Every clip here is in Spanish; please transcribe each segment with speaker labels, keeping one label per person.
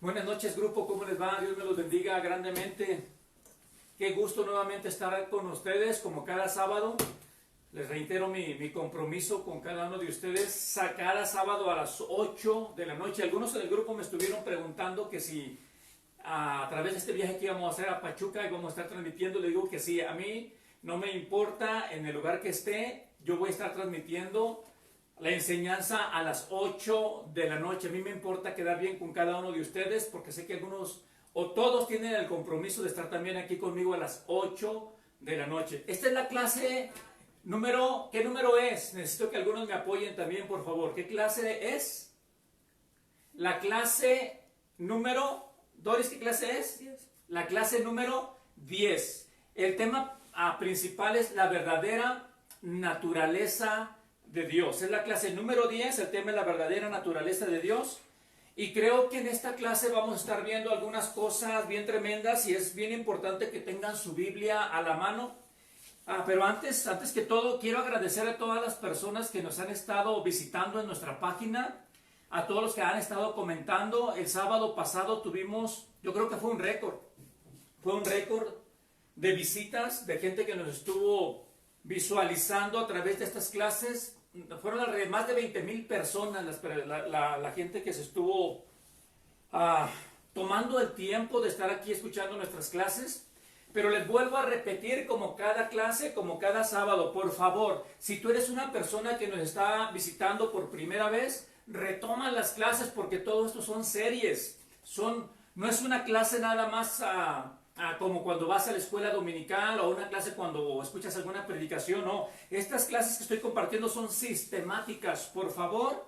Speaker 1: Buenas noches, grupo, ¿cómo les va? Dios me los bendiga grandemente. Qué gusto nuevamente estar con ustedes, como cada sábado. Les reitero mi compromiso con cada uno de ustedes. Cada sábado a las 8 de la noche. Algunos del grupo me estuvieron preguntando que si a través de este viaje que íbamos a hacer a Pachuca y vamos a estar transmitiendo, le digo que sí, a mí no me importa en el lugar que esté, yo voy a estar transmitiendo la enseñanza a las 8 de la noche. A mí me importa quedar bien con cada uno de ustedes porque sé que algunos o todos tienen el compromiso de estar también aquí conmigo a las 8 de la noche. Esta es la clase número, ¿qué número es? Necesito que algunos me apoyen también, por favor. ¿Qué clase es? La clase número, Doris, ¿qué clase es?
Speaker 2: 10.
Speaker 1: La clase número 10. El tema principal es la verdadera naturaleza de Dios. Es la clase número 10, el tema es la verdadera naturaleza de Dios. Y creo que en esta clase vamos a estar viendo algunas cosas bien tremendas y es bien importante que tengan su Biblia a la mano. Pero antes que todo, quiero agradecer a todas las personas que nos han estado visitando en nuestra página, a todos los que han estado comentando. El sábado pasado tuvimos, yo creo que fue un récord de visitas, de gente que nos estuvo visualizando a través de estas clases. Fueron más de 20,000 personas la gente que se estuvo tomando el tiempo de estar aquí escuchando nuestras clases. Pero les vuelvo a repetir, como cada clase, como cada sábado, por favor, si tú eres una persona que nos está visitando por primera vez, retoma las clases porque todo esto son series. No es una clase nada más como cuando vas a la escuela dominical o una clase cuando escuchas alguna predicación. No, estas clases que estoy compartiendo son sistemáticas. Por favor,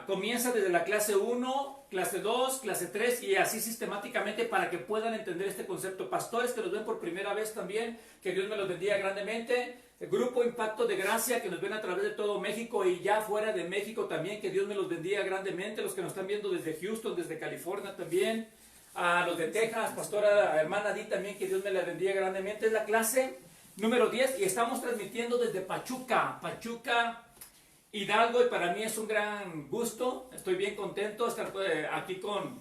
Speaker 1: comienza desde la clase 1, clase 2, clase 3 y así sistemáticamente para que puedan entender este concepto. Pastores que nos ven por primera vez también, que Dios me los bendiga grandemente. El grupo Impacto de Gracia que nos ven a través de todo México y ya fuera de México también, que Dios me los bendiga grandemente. Los que nos están viendo desde Houston, desde California también. A los de Texas, pastora hermana Di también, que Dios me la bendiga grandemente. Es la clase número 10 y estamos transmitiendo desde Pachuca, Hidalgo, y para mí es un gran gusto, estoy bien contento de estar aquí con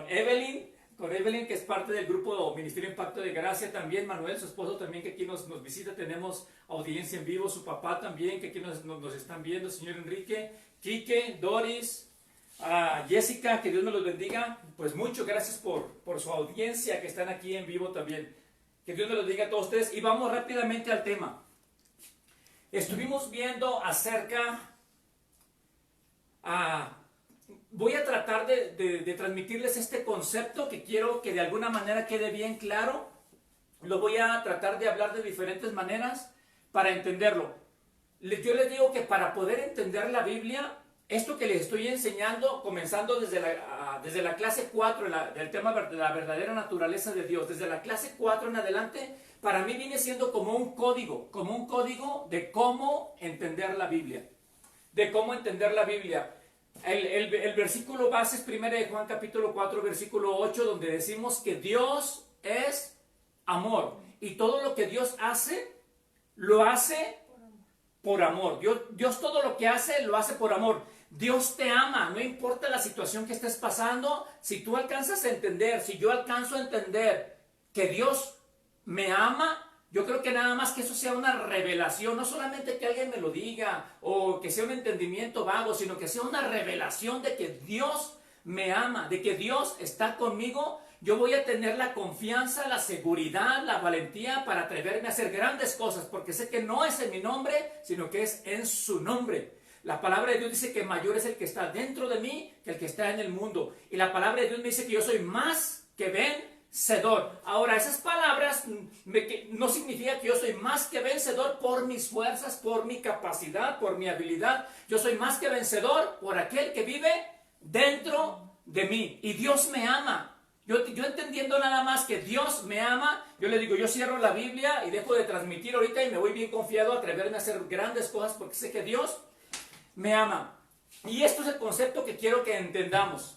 Speaker 1: Evelyn, que es parte del grupo Ministerio Impacto de Gracia, también Manuel, su esposo también, que aquí nos visita, tenemos audiencia en vivo, su papá también, que aquí nos están viendo, el señor Enrique, Quique, Doris, Jessica, que Dios me los bendiga. Pues muchas gracias por su audiencia, que están aquí en vivo también, que Dios me los bendiga a todos ustedes. Y vamos rápidamente al tema. Estuvimos viendo acerca, voy a tratar de transmitirles este concepto que quiero que de alguna manera quede bien claro. Lo voy a tratar de hablar de diferentes maneras para entenderlo. Yo les digo que para poder entender la Biblia, esto que les estoy enseñando, comenzando desde la clase 4, del tema de la verdadera naturaleza de Dios, desde la clase 4 en adelante, para mí viene siendo como un código de cómo entender la Biblia. El versículo base es 1 de Juan capítulo 4, versículo 8, donde decimos que Dios es amor. Y todo lo que Dios hace, lo hace por amor. Dios todo lo que hace, lo hace por amor. Dios te ama, no importa la situación que estés pasando. Si tú alcanzas a entender, si yo alcanzo a entender que Dios me ama, yo creo que nada más que eso sea una revelación, no solamente que alguien me lo diga o que sea un entendimiento vago, sino que sea una revelación de que Dios me ama, de que Dios está conmigo. Yo voy a tener la confianza, la seguridad, la valentía para atreverme a hacer grandes cosas, porque sé que no es en mi nombre, sino que es en su nombre. La palabra de Dios dice que mayor es el que está dentro de mí que el que está en el mundo. Y la palabra de Dios me dice que yo soy más que vencedor. Ahora, esas palabras no significa que yo soy más que vencedor por mis fuerzas, por mi capacidad, por mi habilidad. Yo soy más que vencedor por aquel que vive dentro de mí. Y Dios me ama. Yo entendiendo nada más que Dios me ama, yo le digo, yo cierro la Biblia y dejo de transmitir ahorita y me voy bien confiado a atreverme a hacer grandes cosas porque sé que Dios me ama. Y esto es el concepto que quiero que entendamos.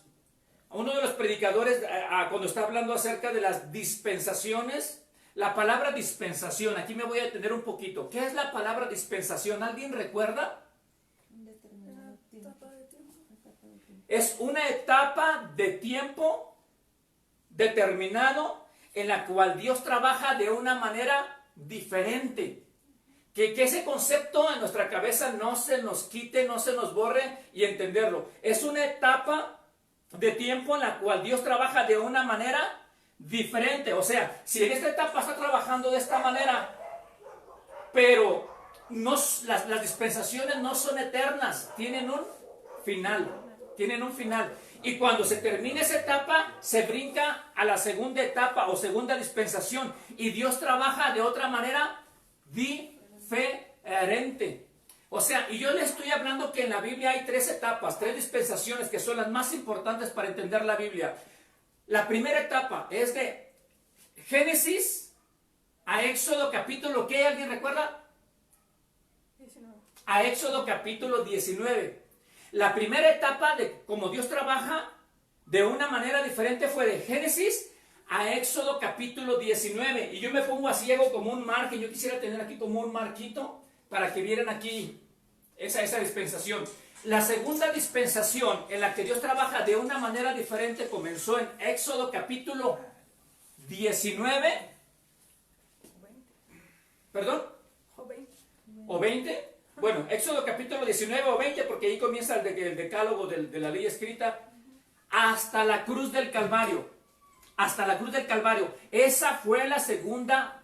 Speaker 1: Uno de los predicadores, cuando está hablando acerca de las dispensaciones, la palabra dispensación, aquí me voy a detener un poquito. ¿Qué es la palabra dispensación? ¿Alguien recuerda?
Speaker 2: Un determinado tiempo.
Speaker 1: Es una etapa de tiempo determinado en la cual Dios trabaja de una manera diferente. Que ese concepto en nuestra cabeza no se nos quite, no se nos borre y entenderlo. Es una etapa de tiempo en la cual Dios trabaja de una manera diferente. O sea, si en esta etapa está trabajando de esta manera, pero no, las dispensaciones no son eternas, tienen un final. Tienen un final. Y cuando se termina esa etapa, se brinca a la segunda etapa o segunda dispensación. Y Dios trabaja de otra manera diferente. O sea, y yo le estoy hablando que en la Biblia hay 3 etapas, 3 dispensaciones que son las más importantes para entender la Biblia. La primera etapa es de Génesis a Éxodo capítulo, ¿qué? ¿Alguien recuerda?
Speaker 2: 19.
Speaker 1: A Éxodo capítulo 19. La primera etapa de cómo Dios trabaja de una manera diferente fue de Génesis a Éxodo capítulo 19. Y yo me pongo así, hago como un margen. Yo quisiera tener aquí como un marquito para que vieran aquí esa dispensación. La segunda dispensación en la que Dios trabaja de una manera diferente comenzó en Éxodo capítulo 19. ¿Perdón? ¿O 20? Bueno, Éxodo capítulo 19 o 20, porque ahí comienza el decálogo de la ley escrita, hasta la cruz del Calvario. Hasta la cruz del Calvario. Esa fue la segunda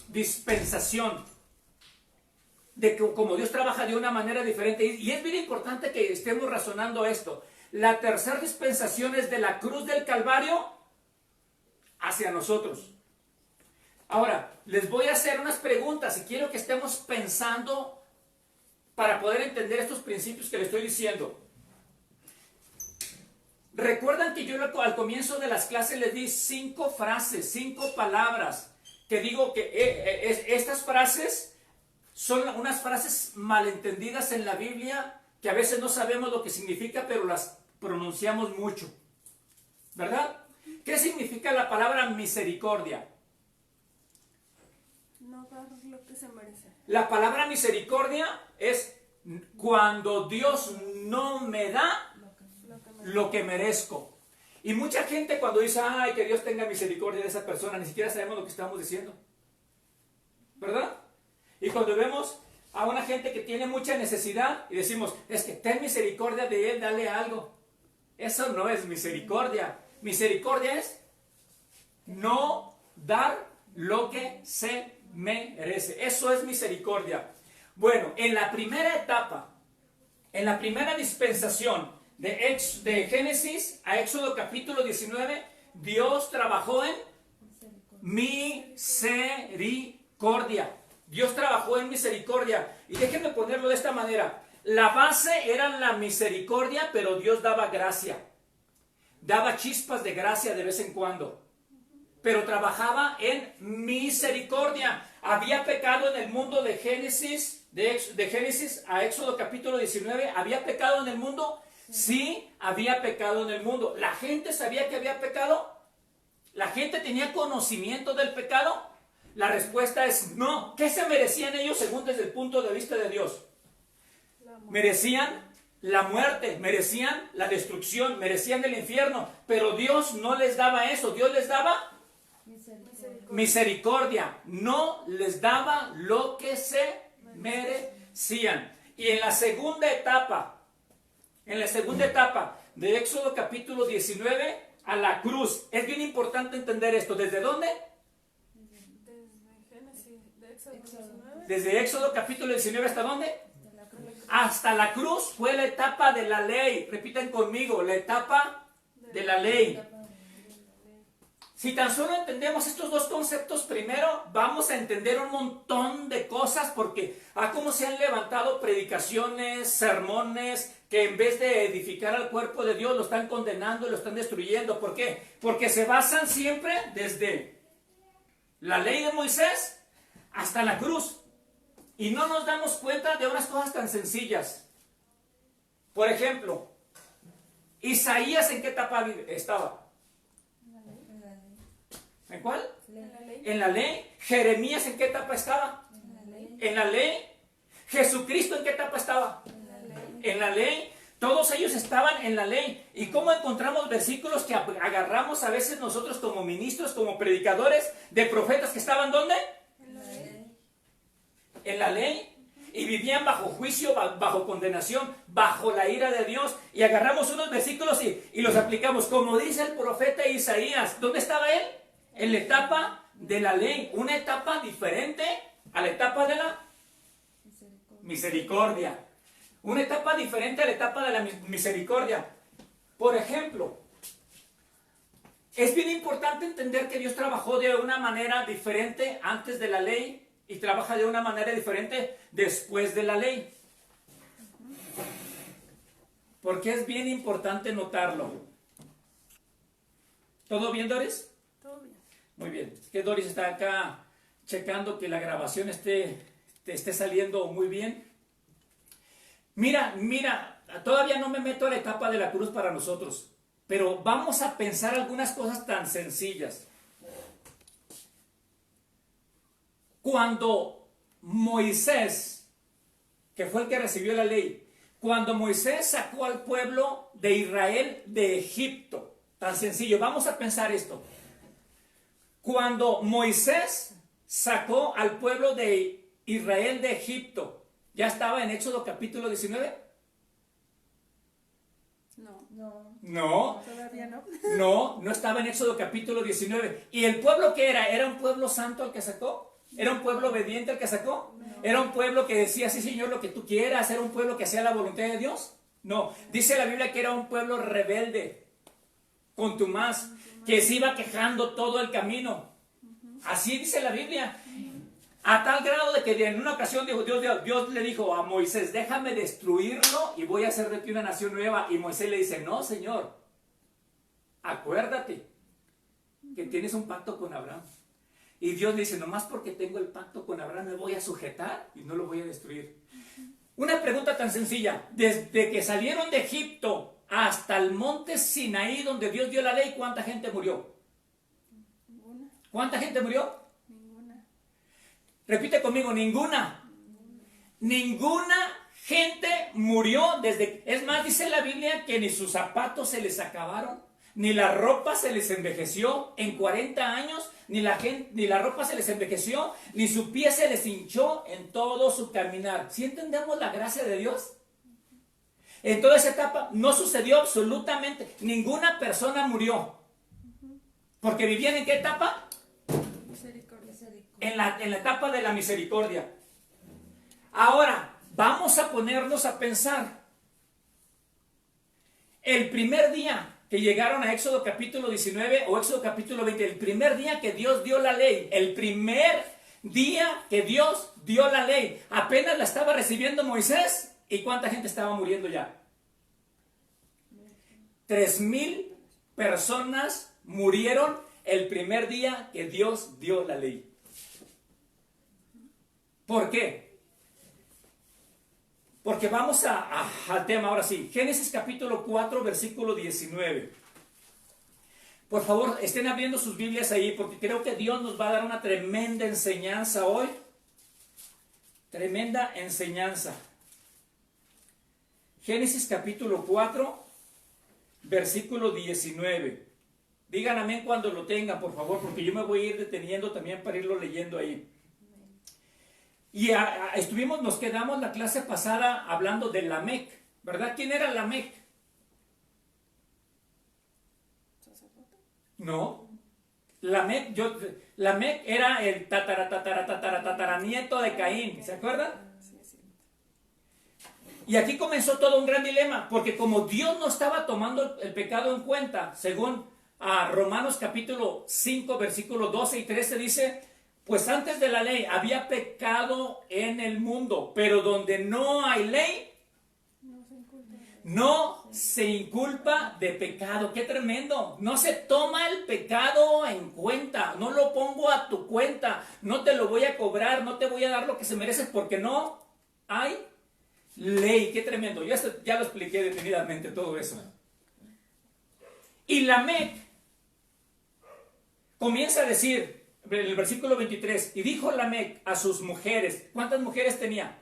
Speaker 1: dispensación. De que como Dios trabaja de una manera diferente. Y es bien importante que estemos razonando esto. La tercera dispensación es de la cruz del Calvario hacia nosotros. Ahora, les voy a hacer unas preguntas y quiero que estemos pensando para poder entender estos principios que les estoy diciendo. Recuerdan que yo al comienzo de las clases les di 5 frases, 5 palabras, que digo que estas frases son unas frases malentendidas en la Biblia, que a veces no sabemos lo que significa, pero las pronunciamos mucho, ¿verdad? ¿Qué significa la palabra misericordia?
Speaker 2: No dar lo que se merece.
Speaker 1: La palabra misericordia es cuando Dios no me da lo que merezco. Y mucha gente cuando dice, ay, que Dios tenga misericordia de esa persona, ni siquiera sabemos lo que estamos diciendo, ¿verdad? Y cuando vemos a una gente que tiene mucha necesidad y decimos, es que ten misericordia de él, dale algo. Eso no es misericordia. Misericordia es no dar lo que se merece. Eso es misericordia. Bueno, en la primera etapa, en la primera dispensación de Génesis a Éxodo capítulo 19, Dios trabajó en misericordia. Dios trabajó en misericordia. Y déjenme ponerlo de esta manera. La base era la misericordia, pero Dios daba gracia. Daba chispas de gracia de vez en cuando. Pero trabajaba en misericordia. Había pecado en el mundo de Génesis, de Génesis a Éxodo capítulo 19. ¿Había pecado en el mundo? Sí, había pecado en el mundo. ¿La gente sabía que había pecado? ¿La gente tenía conocimiento del pecado? La respuesta es no. ¿Qué se merecían ellos según desde el punto de vista de Dios? Merecían la muerte, merecían la destrucción, merecían el infierno. Pero Dios no les daba eso. Dios les daba misericordia. No les daba lo que se merecían. Y en la segunda etapa de Éxodo capítulo 19 a la cruz, es bien importante entender esto. ¿Desde dónde? Desde Éxodo capítulo 19 ¿hasta dónde? Hasta la cruz fue la etapa de la ley. Repitan conmigo, la etapa de la ley. Si tan solo entendemos estos dos conceptos primero, vamos a entender un montón de cosas, porque como se han levantado predicaciones, sermones, que en vez de edificar al cuerpo de Dios lo están condenando y lo están destruyendo. ¿Por qué? Porque se basan siempre desde la ley de Moisés hasta la cruz. Y no nos damos cuenta de unas cosas tan sencillas. Por ejemplo, Isaías, ¿en qué etapa estaba? ¿En cuál? En la ley. Jeremías, ¿en qué etapa estaba? En la ley. Jesucristo, ¿en qué etapa estaba? En la ley. Todos ellos estaban en la ley. ¿Y cómo encontramos versículos que agarramos a veces nosotros como ministros, como predicadores, de profetas que estaban ¿dónde?
Speaker 2: En la ley.
Speaker 1: En la ley. Y vivían bajo juicio, bajo condenación, bajo la ira de Dios. Y agarramos unos versículos y los aplicamos. Como dice el profeta Isaías, ¿dónde estaba él? En la etapa de la ley. Una etapa diferente a la etapa de la misericordia. Una etapa diferente a la etapa de la misericordia. Por ejemplo, es bien importante entender que Dios trabajó de una manera diferente antes de la ley y trabaja de una manera diferente después de la ley. Porque es bien importante notarlo. ¿Todo bien, Doris?
Speaker 2: Todo bien.
Speaker 1: Muy bien. Es que Doris está acá checando que la grabación esté saliendo muy bien. Mira, todavía no me meto a la etapa de la cruz para nosotros, pero vamos a pensar algunas cosas tan sencillas. Cuando Moisés, que fue el que recibió la ley, cuando Moisés sacó al pueblo de Israel de Egipto, tan sencillo, vamos a pensar esto. Cuando Moisés sacó al pueblo de Israel de Egipto, ¿ya estaba en Éxodo capítulo 19? No.
Speaker 2: Todavía no.
Speaker 1: No estaba en Éxodo capítulo 19. ¿Y el pueblo qué era? ¿Era un pueblo santo el que sacó? ¿Era un pueblo obediente el que sacó?
Speaker 2: No.
Speaker 1: ¿Era un pueblo que decía, sí Señor, lo que tú quieras? ¿Era un pueblo que hacía la voluntad de Dios? No. Dice la Biblia que era un pueblo rebelde, contumaz, que se iba quejando todo el camino. Así dice la Biblia. A tal grado de que en una ocasión Dios le dijo a Moisés, déjame destruirlo y voy a hacer de ti una nación nueva. Y Moisés le dice, no, Señor, acuérdate que tienes un pacto con Abraham. Y Dios le dice, nomás porque tengo el pacto con Abraham me voy a sujetar y no lo voy a destruir. Una pregunta tan sencilla, desde que salieron de Egipto hasta el monte Sinaí donde Dios dio la ley, ¿cuánta gente murió?
Speaker 2: Ninguna.
Speaker 1: ¿Cuánta gente murió?
Speaker 2: Ninguna.
Speaker 1: Repite conmigo, ninguna. Ninguna gente murió desde... Es más, dice la Biblia que ni sus zapatos se les acabaron, ni la ropa se les envejeció en 40 años, ni la ropa se les envejeció, ni su pie se les hinchó en todo su caminar. ¿Sí entendemos la gracia de Dios? En toda esa etapa no sucedió absolutamente, ninguna persona murió. Porque vivían ¿en qué etapa?
Speaker 2: Misericordia.
Speaker 1: En la etapa de la misericordia. Ahora, vamos a ponernos a pensar. El primer día que llegaron a Éxodo capítulo 19 o Éxodo capítulo 20, el primer día que Dios dio la ley, el primer día que Dios dio la ley, apenas la estaba recibiendo Moisés, ¿y cuánta gente estaba muriendo ya? 3,000 personas murieron el primer día que Dios dio la ley. ¿Por qué? Porque vamos al tema ahora sí. Génesis capítulo 4, versículo 19. Por favor, estén abriendo sus Biblias ahí, porque creo que Dios nos va a dar una tremenda enseñanza hoy. Tremenda enseñanza. Génesis capítulo 4, versículo 19. Digan amén cuando lo tengan, por favor, porque yo me voy a ir deteniendo también para irlo leyendo ahí. Y nos quedamos la clase pasada hablando de Lamec, ¿verdad? ¿Quién era Lamec?
Speaker 2: ¿Sacerdote?
Speaker 1: No. Lamec era el tataranieto de Caín, ¿se acuerdan?
Speaker 2: Sí, es cierto.
Speaker 1: Y aquí comenzó todo un gran dilema, porque como Dios no estaba tomando el pecado en cuenta, según Romanos capítulo 5, versículos 12 y 13 dice, pues antes de la ley había pecado en el mundo, pero donde no hay ley, no se inculpa de pecado. ¡Qué tremendo! No se toma el pecado en cuenta, no lo pongo a tu cuenta, no te lo voy a cobrar, no te voy a dar lo que se mereces porque no hay ley. ¡Qué tremendo! Ya lo expliqué detenidamente todo eso. Y Lamec comienza a decir, en el versículo 23, y dijo Lamec a sus mujeres, ¿cuántas mujeres tenía?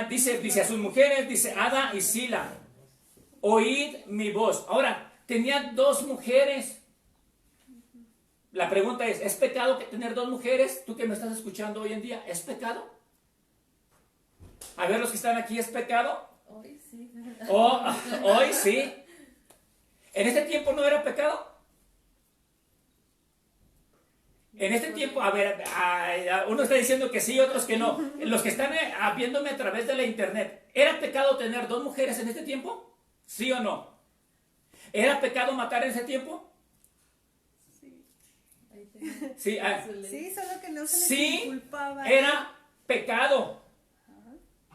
Speaker 1: dice a sus mujeres, dice Ada y Sila, oíd mi voz. Ahora, tenía dos mujeres. La pregunta ¿es pecado tener dos mujeres? Tú que me estás escuchando hoy en día, ¿es pecado? A ver, los que están aquí, ¿es pecado?
Speaker 2: Hoy sí.
Speaker 1: Hoy sí. ¿En este tiempo no era pecado? En este tiempo, a ver, uno está diciendo que sí, otros que no. Los que están viéndome a través de la internet, ¿era pecado tener dos mujeres en este tiempo? ¿Sí o no? ¿Era pecado matar en ese tiempo? Sí,
Speaker 2: Sí, solo que no se les
Speaker 1: sí,
Speaker 2: inculpaba.
Speaker 1: era pecado,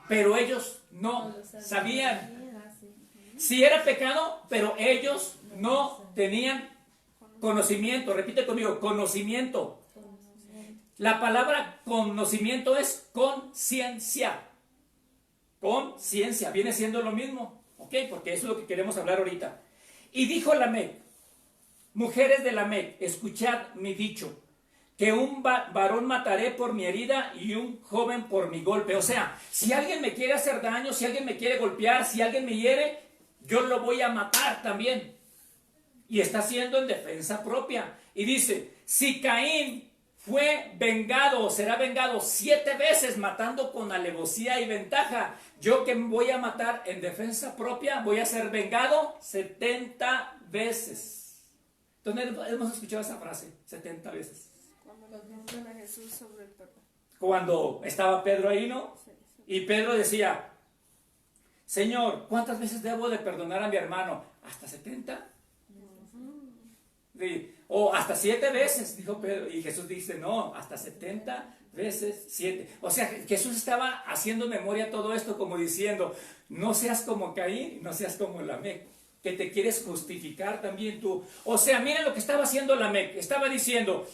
Speaker 1: pero ellos no sabían. Sí era pecado, pero ellos no tenían conocimiento. Repite conmigo, conocimiento. La palabra conocimiento es conciencia. Conciencia, viene siendo lo mismo, ¿ok? Porque eso es lo que queremos hablar ahorita. Y dijo Lamec, mujeres de Lamec, escuchad mi dicho, que un varón mataré por mi herida y un joven por mi golpe. O sea, si alguien me quiere hacer daño, si alguien me quiere golpear, si alguien me hiere, yo lo voy a matar también. Y está haciendo en defensa propia. Y dice, si Caín fue vengado o será vengado 7 veces matando con alevosía y ventaja, yo que voy a matar en defensa propia, voy a ser vengado 70 veces. Entonces hemos escuchado esa frase, 70 veces.
Speaker 2: Cuando nos nombran a Jesús sobre el perdón.
Speaker 1: Cuando estaba Pedro ahí, ¿no? Y Pedro decía, Señor, ¿cuántas veces debo de perdonar a mi hermano? ¿Hasta 70? Sí. O hasta 7 veces, dijo Pedro. Y Jesús dice, no, hasta 70 veces 7. O sea, Jesús estaba haciendo memoria todo esto como diciendo, no seas como Caín, no seas como Lamec, que te quieres justificar también tú. O sea, miren lo que estaba haciendo Lamec. Estaba diciendo,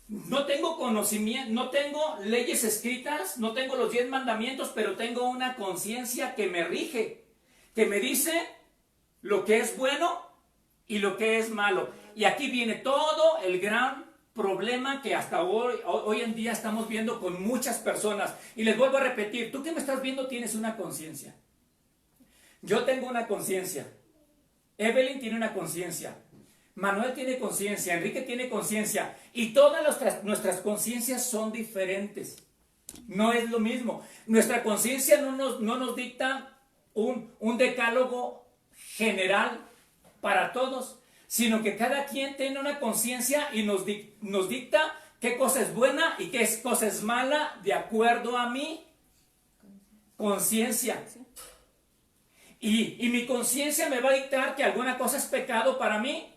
Speaker 1: no tengo conocimiento, no tengo leyes escritas, no tengo los 10 mandamientos, pero tengo una conciencia que me rige, que me dice lo que es bueno y lo que es malo. Y aquí viene todo el gran problema que hasta hoy en día estamos viendo con muchas personas. Y les vuelvo a repetir, tú que me estás viendo tienes una conciencia. Yo tengo una conciencia. Evelyn tiene una conciencia. Manuel tiene conciencia, Enrique tiene conciencia, y todas nuestras conciencias son diferentes. No es lo mismo. Nuestra conciencia no nos dicta un decálogo general para todos, sino que cada quien tiene una conciencia y nos dicta qué cosa es buena y qué cosa es mala de acuerdo a mi conciencia. Y mi conciencia me va a dictar que alguna cosa es pecado para mí,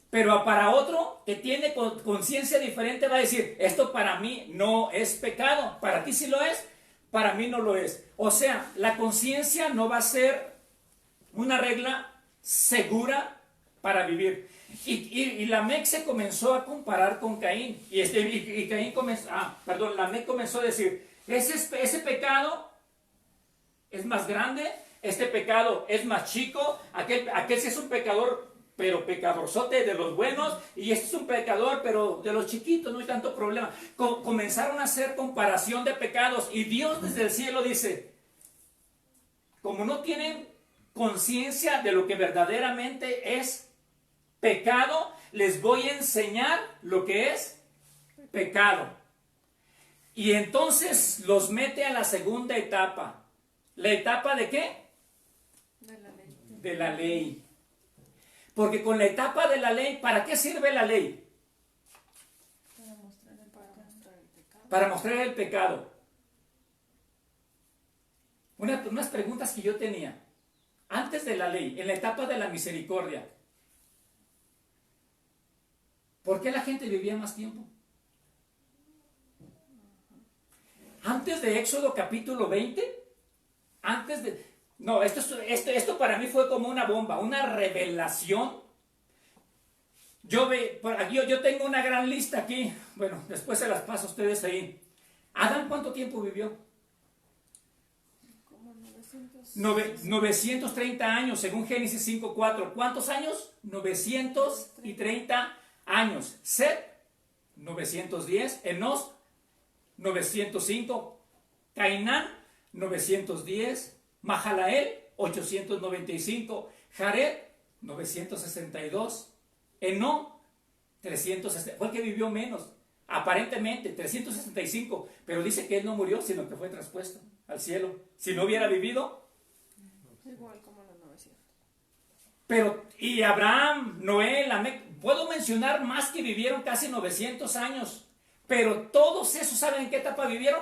Speaker 1: pero para otro que tiene conciencia diferente va a decir, esto para mí no es pecado, para ti sí lo es, para mí no lo es. O sea, la conciencia no va a ser una regla segura para vivir. Y Lamec se comenzó a comparar con Caín. Y Caín comenzó, Lamec comenzó a decir, ese pecado es más grande, este pecado es más chico, aquel sí es un pecador, pero pecadorzote de los buenos, y este es un pecador, pero de los chiquitos, no hay tanto problema. Comenzaron a hacer comparación de pecados, y Dios desde el cielo dice, como no tienen conciencia de lo que verdaderamente es pecado, les voy a enseñar lo que es pecado. Y entonces los mete a la segunda etapa. ¿La etapa de qué?
Speaker 2: De la ley.
Speaker 1: De la ley. Porque con la etapa de la ley, ¿para qué sirve la ley?
Speaker 2: Para mostrar el pecado.
Speaker 1: Para mostrar el pecado. Unas preguntas que yo tenía. Antes de la ley, en la etapa de la misericordia, ¿por qué la gente vivía más tiempo? Antes de Éxodo capítulo 20, esto para mí fue como una bomba, una revelación. Yo tengo una gran lista aquí, bueno, después se las paso a ustedes ahí. ¿Adán cuánto tiempo vivió?
Speaker 2: Como
Speaker 1: 930 años, según Génesis 5:4. ¿Cuántos años? 930 años. Set, 910. Enos, 905, Cainán, 910, Mahalael, 895, Jared, 962, Enoc, 360, fue el que vivió menos, aparentemente, 365, pero dice que él no murió, sino que fue traspuesto al cielo. Si no hubiera vivido,
Speaker 2: Igual como los 900.
Speaker 1: pero, y Abraham, Noé, Lamec, puedo mencionar más que vivieron casi 900 años, pero todos esos, ¿saben en qué etapa vivieron?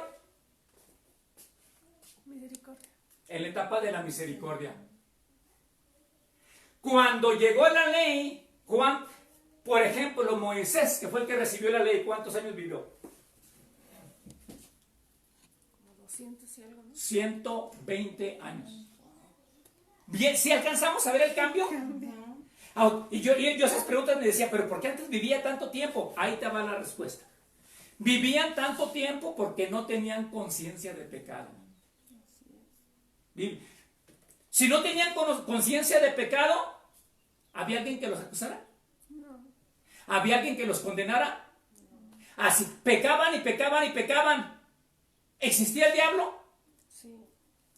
Speaker 2: Misericordia.
Speaker 1: En la etapa de la misericordia. Cuando llegó la ley, por ejemplo, Moisés, que fue el que recibió la ley, ¿cuántos años vivió?
Speaker 2: Como 200 y algo, ¿no?
Speaker 1: 120 años. Bien, ¿sí alcanzamos a ver el cambio? Y yo esas preguntas me decía, ¿pero por qué antes vivía tanto tiempo? Ahí te va la respuesta. Vivían tanto tiempo porque no tenían conciencia de pecado. Si no tenían conciencia de pecado, ¿había alguien que los acusara?
Speaker 2: No.
Speaker 1: ¿Había alguien que los condenara? Así, pecaban y pecaban y pecaban. ¿Existía el diablo?
Speaker 2: Sí.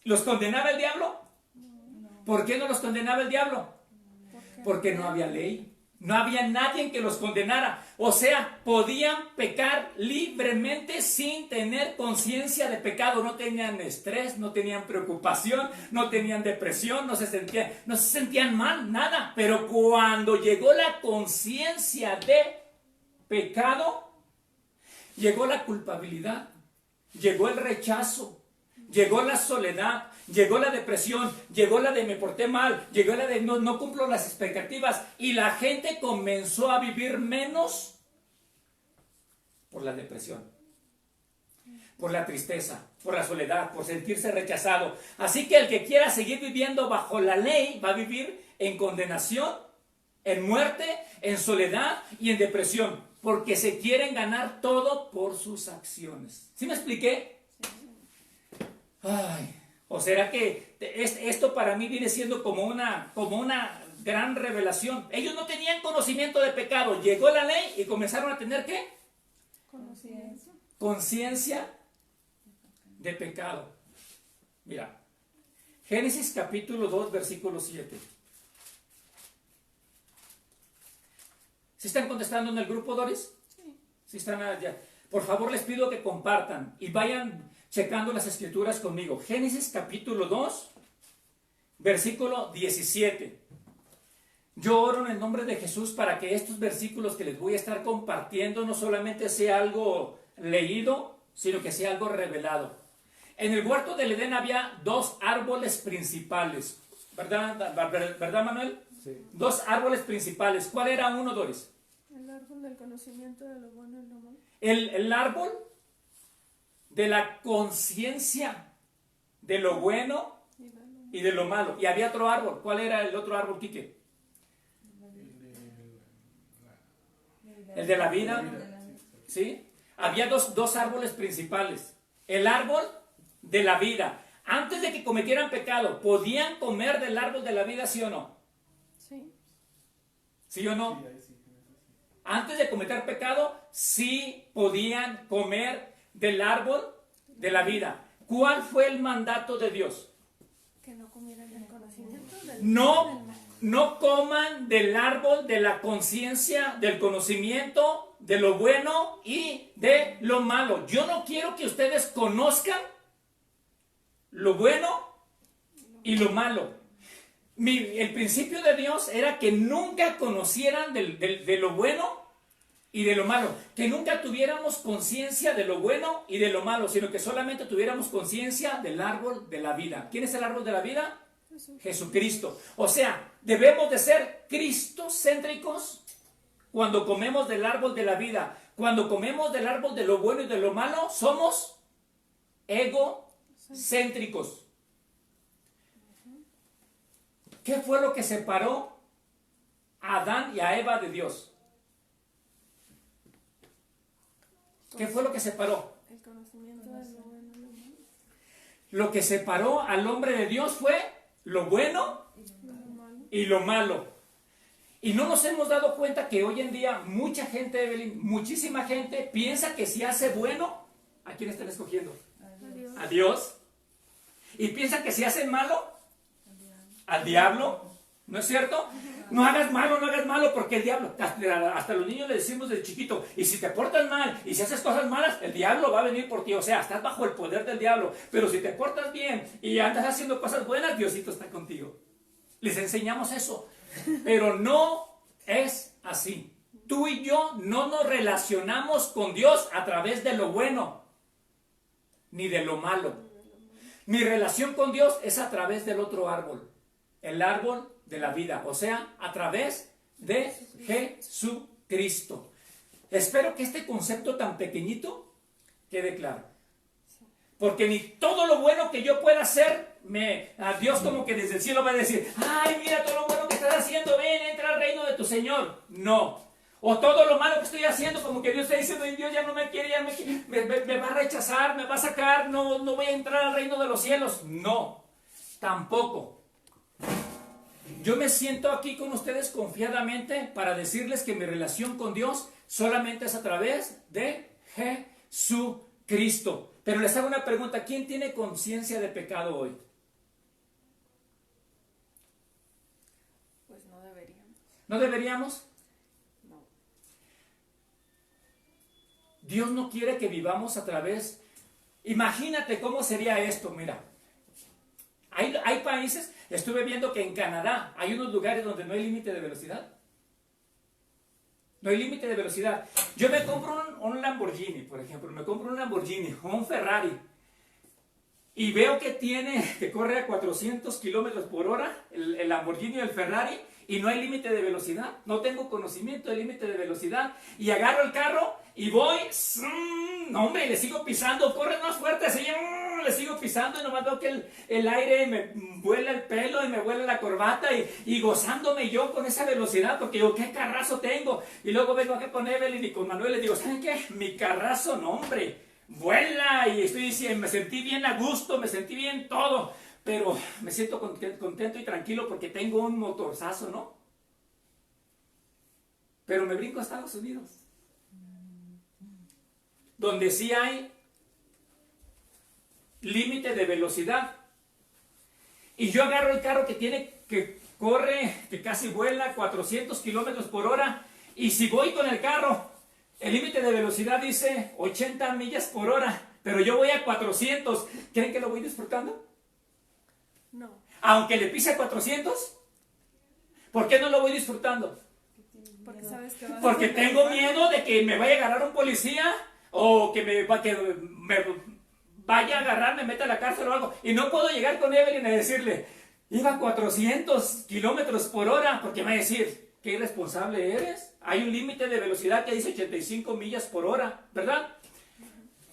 Speaker 1: ¿Los condenaba el diablo? ¿Por qué no los condenaba el diablo?
Speaker 2: ¿Por qué?
Speaker 1: Porque no había ley. No había nadie que los condenara. O sea, podían pecar libremente sin tener conciencia de pecado. No tenían estrés, no tenían preocupación, no tenían depresión, no se sentían mal, nada. Pero cuando llegó la conciencia de pecado, llegó la culpabilidad, llegó el rechazo, llegó la soledad, llegó la depresión, llegó la de me porté mal, llegó la de no cumplo las expectativas, y la gente comenzó a vivir menos por la depresión, por la tristeza, por la soledad, por sentirse rechazado. Así que el que quiera seguir viviendo bajo la ley va a vivir en condenación, en muerte, en soledad y en depresión, porque se quieren ganar todo por sus acciones. ¿Sí me expliqué? Ay, o será que esto para mí viene siendo como una gran revelación. Ellos no tenían conocimiento de pecado. Llegó la ley y comenzaron a tener ¿qué?
Speaker 2: Conciencia.
Speaker 1: Conciencia de pecado. Mira, Génesis capítulo 2, versículo 7. ¿Sí están contestando en el grupo, Doris?
Speaker 2: Sí.
Speaker 1: ¿Sí están allá? Por favor, les pido que compartan y vayan checando las escrituras conmigo. Génesis capítulo 2, versículo 17. Yo oro en el nombre de Jesús para que estos versículos que les voy a estar compartiendo no solamente sea algo leído, sino que sea algo revelado. En el huerto del Edén había dos árboles principales. ¿Verdad, Manuel?
Speaker 3: Sí.
Speaker 1: Dos árboles principales. ¿Cuál era uno, Doris?
Speaker 2: El árbol del conocimiento de lo bueno y lo malo.
Speaker 1: El árbol de la conciencia de lo bueno
Speaker 2: Y lo malo.
Speaker 1: y de lo malo. Y había otro árbol. ¿Cuál era el otro árbol, Quique? El de la vida. ¿Sí? Había dos árboles principales. El árbol de la vida. Antes de que cometieran pecado, ¿podían comer del árbol de la vida, sí o no?
Speaker 2: Sí.
Speaker 1: ¿Sí o no? Antes de cometer pecado, sí podían comer del árbol de la vida. ¿Cuál fue el mandato de Dios?
Speaker 2: Que no comieran el conocimiento del
Speaker 1: No,
Speaker 2: del mal.
Speaker 1: no coman del árbol de la conciencia, del conocimiento, de lo bueno y de lo malo. Yo no quiero que ustedes conozcan lo bueno y lo malo. El principio de Dios era que nunca conocieran de lo bueno y de lo malo, que nunca tuviéramos conciencia de lo bueno y de lo malo, sino que solamente tuviéramos conciencia del árbol de la vida. ¿Quién es el árbol de la vida? Jesucristo. O sea, debemos de ser cristocéntricos cuando comemos del árbol de la vida. Cuando comemos del árbol de lo bueno y de lo malo, somos egocéntricos. ¿Qué fue lo que separó a Adán y a Eva de Dios? ¿Qué fue lo que separó?
Speaker 2: El conocimiento de lo bueno y lo malo.
Speaker 1: Lo que separó al hombre de Dios fue lo bueno
Speaker 2: Lo malo.
Speaker 1: y lo malo. Y no nos hemos dado cuenta que hoy en día mucha gente, Evelyn, muchísima gente piensa que si hace bueno, ¿A quién están escogiendo?
Speaker 2: Adiós.
Speaker 1: A Dios. Y piensan que si hacen malo, al diablo. ¿No es cierto? No hagas malo, porque el diablo, hasta los niños le decimos de chiquito, y si te portas mal, y si haces cosas malas, el diablo va a venir por ti, o sea, estás bajo el poder del diablo, pero si te portas bien, y andas haciendo cosas buenas, Diosito está contigo. Les enseñamos eso, pero no es así. Tú y yo no nos relacionamos con Dios a través de lo bueno, ni de lo malo. Mi relación con Dios es a través del otro árbol, el árbol de la vida, o sea, a través de Jesucristo. Espero que este concepto tan pequeñito quede claro. Porque ni todo lo bueno que yo pueda hacer, a Dios como que desde el cielo va a decir, ay, mira todo lo bueno que estás haciendo, ven, entra al reino de tu Señor. No. O todo lo malo que estoy haciendo, como que Dios está diciendo, Dios ya no me quiere, me va a rechazar, me va a sacar, no voy a entrar al reino de los cielos. No, tampoco. Yo me siento aquí con ustedes confiadamente para decirles que mi relación con Dios solamente es a través de Jesucristo. Pero les hago una pregunta, ¿quién tiene conciencia de pecado hoy?
Speaker 2: Pues no deberíamos.
Speaker 1: ¿No deberíamos?
Speaker 2: No.
Speaker 1: Dios no quiere que vivamos a través... Imagínate cómo sería esto, mira. Hay países, estuve viendo que en Canadá hay unos lugares donde no hay límite de velocidad. No hay límite de velocidad. Yo me compro un Lamborghini, por ejemplo, me compro un Lamborghini o un Ferrari y veo que corre a 400 kilómetros por hora el Lamborghini o el Ferrari y no hay límite de velocidad. No tengo conocimiento del límite de velocidad y agarro el carro y voy, no hombre, le sigo pisando, corre más fuerte, así, le sigo pisando y nomás veo que el aire me vuela el pelo y me vuela la corbata y gozándome yo con esa velocidad porque digo, qué carrazo tengo. Y luego vengo acá con Evelyn y con Manuel y les digo, ¿saben qué? Mi carrazo, no hombre, vuela y estoy diciendo, me sentí bien a gusto, me sentí bien todo, pero me siento contento y tranquilo porque tengo un motorzazo, ¿no? Pero me brinco a Estados Unidos, donde sí hay límite de velocidad. Y yo agarro el carro que corre, que casi vuela 400 kilómetros por hora. Y si voy con el carro, el límite de velocidad dice 80 millas por hora, pero yo voy a 400. ¿Creen que lo voy disfrutando?
Speaker 2: No.
Speaker 1: Aunque le pise 400. ¿Por qué no lo voy disfrutando?
Speaker 2: Porque sabes que
Speaker 1: Porque tengo miedo de que me vaya a agarrar un policía o que me vaya a agarrar, me meta a la cárcel o algo. Y no puedo llegar con Evelyn a decirle, iba a 400 kilómetros por hora, porque me va a decir, qué irresponsable eres. Hay un límite de velocidad que dice 85 millas por hora, ¿verdad?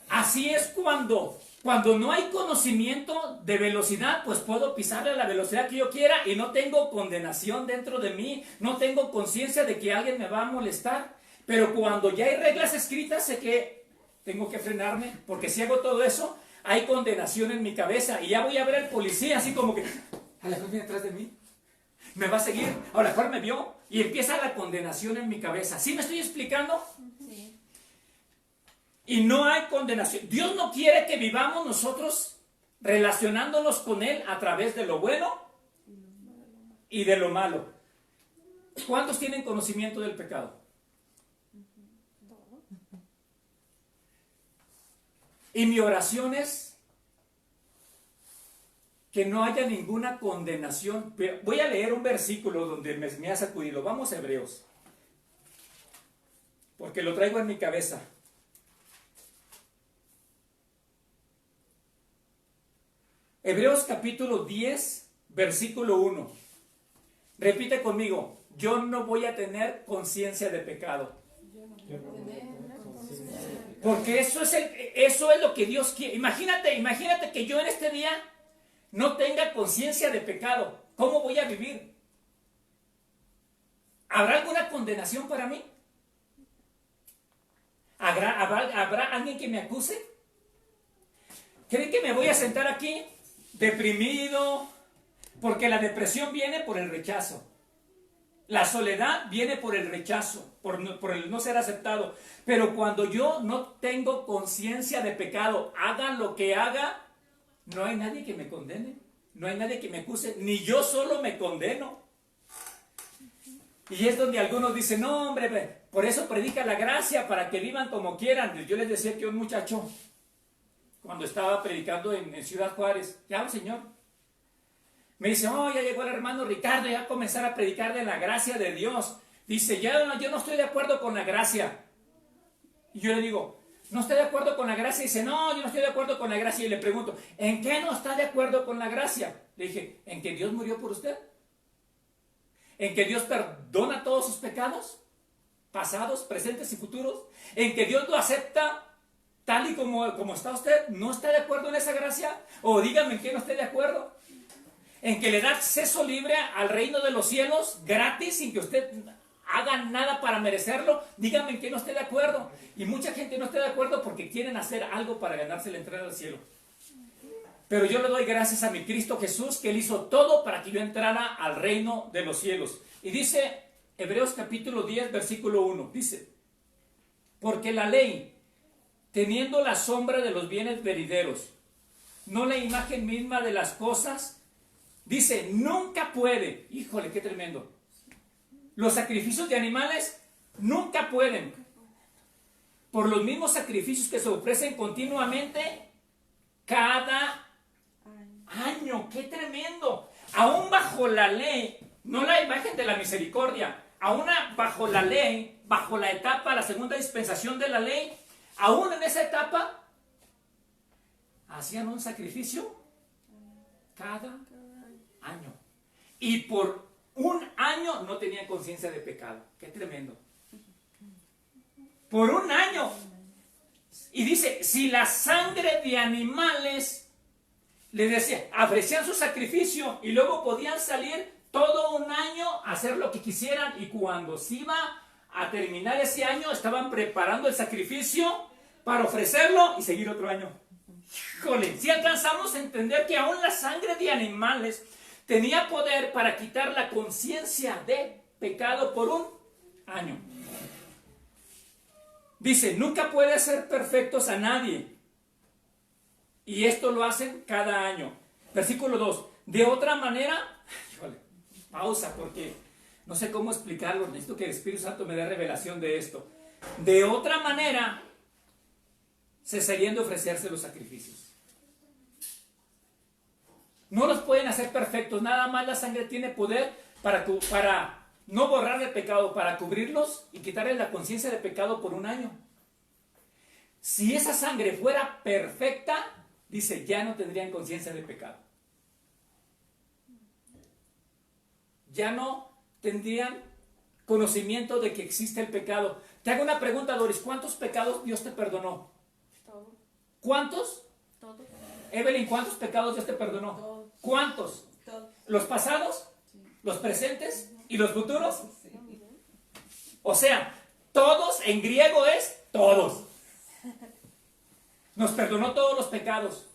Speaker 1: Así es cuando no hay conocimiento de velocidad, pues puedo pisarle a la velocidad que yo quiera y no tengo condenación dentro de mí, no tengo conciencia de que alguien me va a molestar. Pero cuando ya hay reglas escritas, sé que tengo que frenarme, porque si hago todo eso, hay condenación en mi cabeza y ya voy a ver al policía así como que, a lo mejor viene atrás de mí, me va a seguir, a lo mejor me vio y empieza la condenación en mi cabeza. ¿Sí me estoy explicando?
Speaker 2: Sí.
Speaker 1: Y no hay condenación. Dios no quiere que vivamos nosotros relacionándonos con Él a través de lo bueno y de lo malo. ¿Cuántos tienen conocimiento del pecado? Y mi oración es que no haya ninguna condenación. Pero voy a leer un versículo donde me ha sacudido. Vamos a Hebreos, porque lo traigo en mi cabeza. Hebreos capítulo 10, versículo 1. Repite conmigo, yo no voy a tener conciencia de pecado. Porque eso es lo que Dios quiere. Imagínate que yo en este día no tenga conciencia de pecado. ¿Cómo voy a vivir? ¿Habrá alguna condenación para mí? ¿Habrá alguien que me acuse? ¿Creen que me voy a sentar aquí deprimido? Porque la depresión viene por el rechazo. La soledad viene por el rechazo, por el no ser aceptado. Pero cuando yo no tengo conciencia de pecado, haga lo que haga, no hay nadie que me condene, no hay nadie que me acuse, ni yo solo me condeno. Y es donde algunos dicen, no hombre, por eso predica la gracia, para que vivan como quieran. Yo les decía que un muchacho, cuando estaba predicando en Ciudad Juárez, ya un señor, me dice, oh, ya llegó el hermano Ricardo, ya va a comenzar a predicar de la gracia de Dios. Dice, yo no estoy de acuerdo con la gracia. Y yo le digo, ¿no estoy de acuerdo con la gracia? Dice, no, yo no estoy de acuerdo con la gracia. Y le pregunto, ¿en qué no está de acuerdo con la gracia? Le dije, ¿en que Dios murió por usted? ¿En que Dios perdona todos sus pecados? Pasados, presentes y futuros. ¿En que Dios lo acepta tal y como está usted? ¿No está de acuerdo en esa gracia? O dígame en qué no esté de acuerdo. ¿En que le da acceso libre al reino de los cielos gratis sin que usted haga nada para merecerlo? Dígame en qué no esté de acuerdo. Y mucha gente no está de acuerdo porque quieren hacer algo para ganarse la entrada al cielo. Pero yo le doy gracias a mi Cristo Jesús, que Él hizo todo para que yo entrara al reino de los cielos. Y dice Hebreos capítulo 10, versículo 1, dice, porque la ley, teniendo la sombra de los bienes venideros, no la imagen misma de las cosas, dice, nunca puede, híjole, qué tremendo, los sacrificios de animales nunca pueden, por los mismos sacrificios que se ofrecen continuamente cada año, qué tremendo, aún bajo la ley, no la imagen de la misericordia, aún bajo la ley, bajo la etapa, la segunda dispensación de la ley, aún en esa etapa, hacían un sacrificio cada año. Y por un año no tenían conciencia de pecado. Qué tremendo. Por un año. Y dice, si la sangre de animales, les decía, ofrecían su sacrificio y luego podían salir todo un año a hacer lo que quisieran, y cuando se iba a terminar ese año, estaban preparando el sacrificio para ofrecerlo y seguir otro año. Híjole, si alcanzamos a entender que aún la sangre de animales tenía poder para quitar la conciencia de pecado por un año. Dice, nunca puede hacer perfectos a nadie. Y esto lo hacen cada año. Versículo 2. De otra manera, híjole, pausa porque no sé cómo explicarlo. Necesito que el Espíritu Santo me dé revelación de esto. De otra manera, cesarían de ofrecerse los sacrificios. No los pueden hacer perfectos, nada más la sangre tiene poder para no borrar el pecado, para cubrirlos y quitarles la conciencia de pecado por un año. Si esa sangre fuera perfecta, dice, ya no tendrían conciencia de pecado. Ya no tendrían conocimiento de que existe el pecado. Te hago una pregunta, Doris, ¿cuántos pecados Dios te perdonó?
Speaker 2: Todo.
Speaker 1: ¿Cuántos?
Speaker 2: Todo.
Speaker 1: Evelyn, ¿cuántos pecados Dios te perdonó?
Speaker 2: Todo.
Speaker 1: ¿Cuántos?
Speaker 2: Todo.
Speaker 1: ¿Los pasados?
Speaker 2: Sí.
Speaker 1: ¿Los presentes? ¿Y los futuros?
Speaker 2: Sí.
Speaker 1: O sea, todos en griego es todos. Nos perdonó todos los pecados.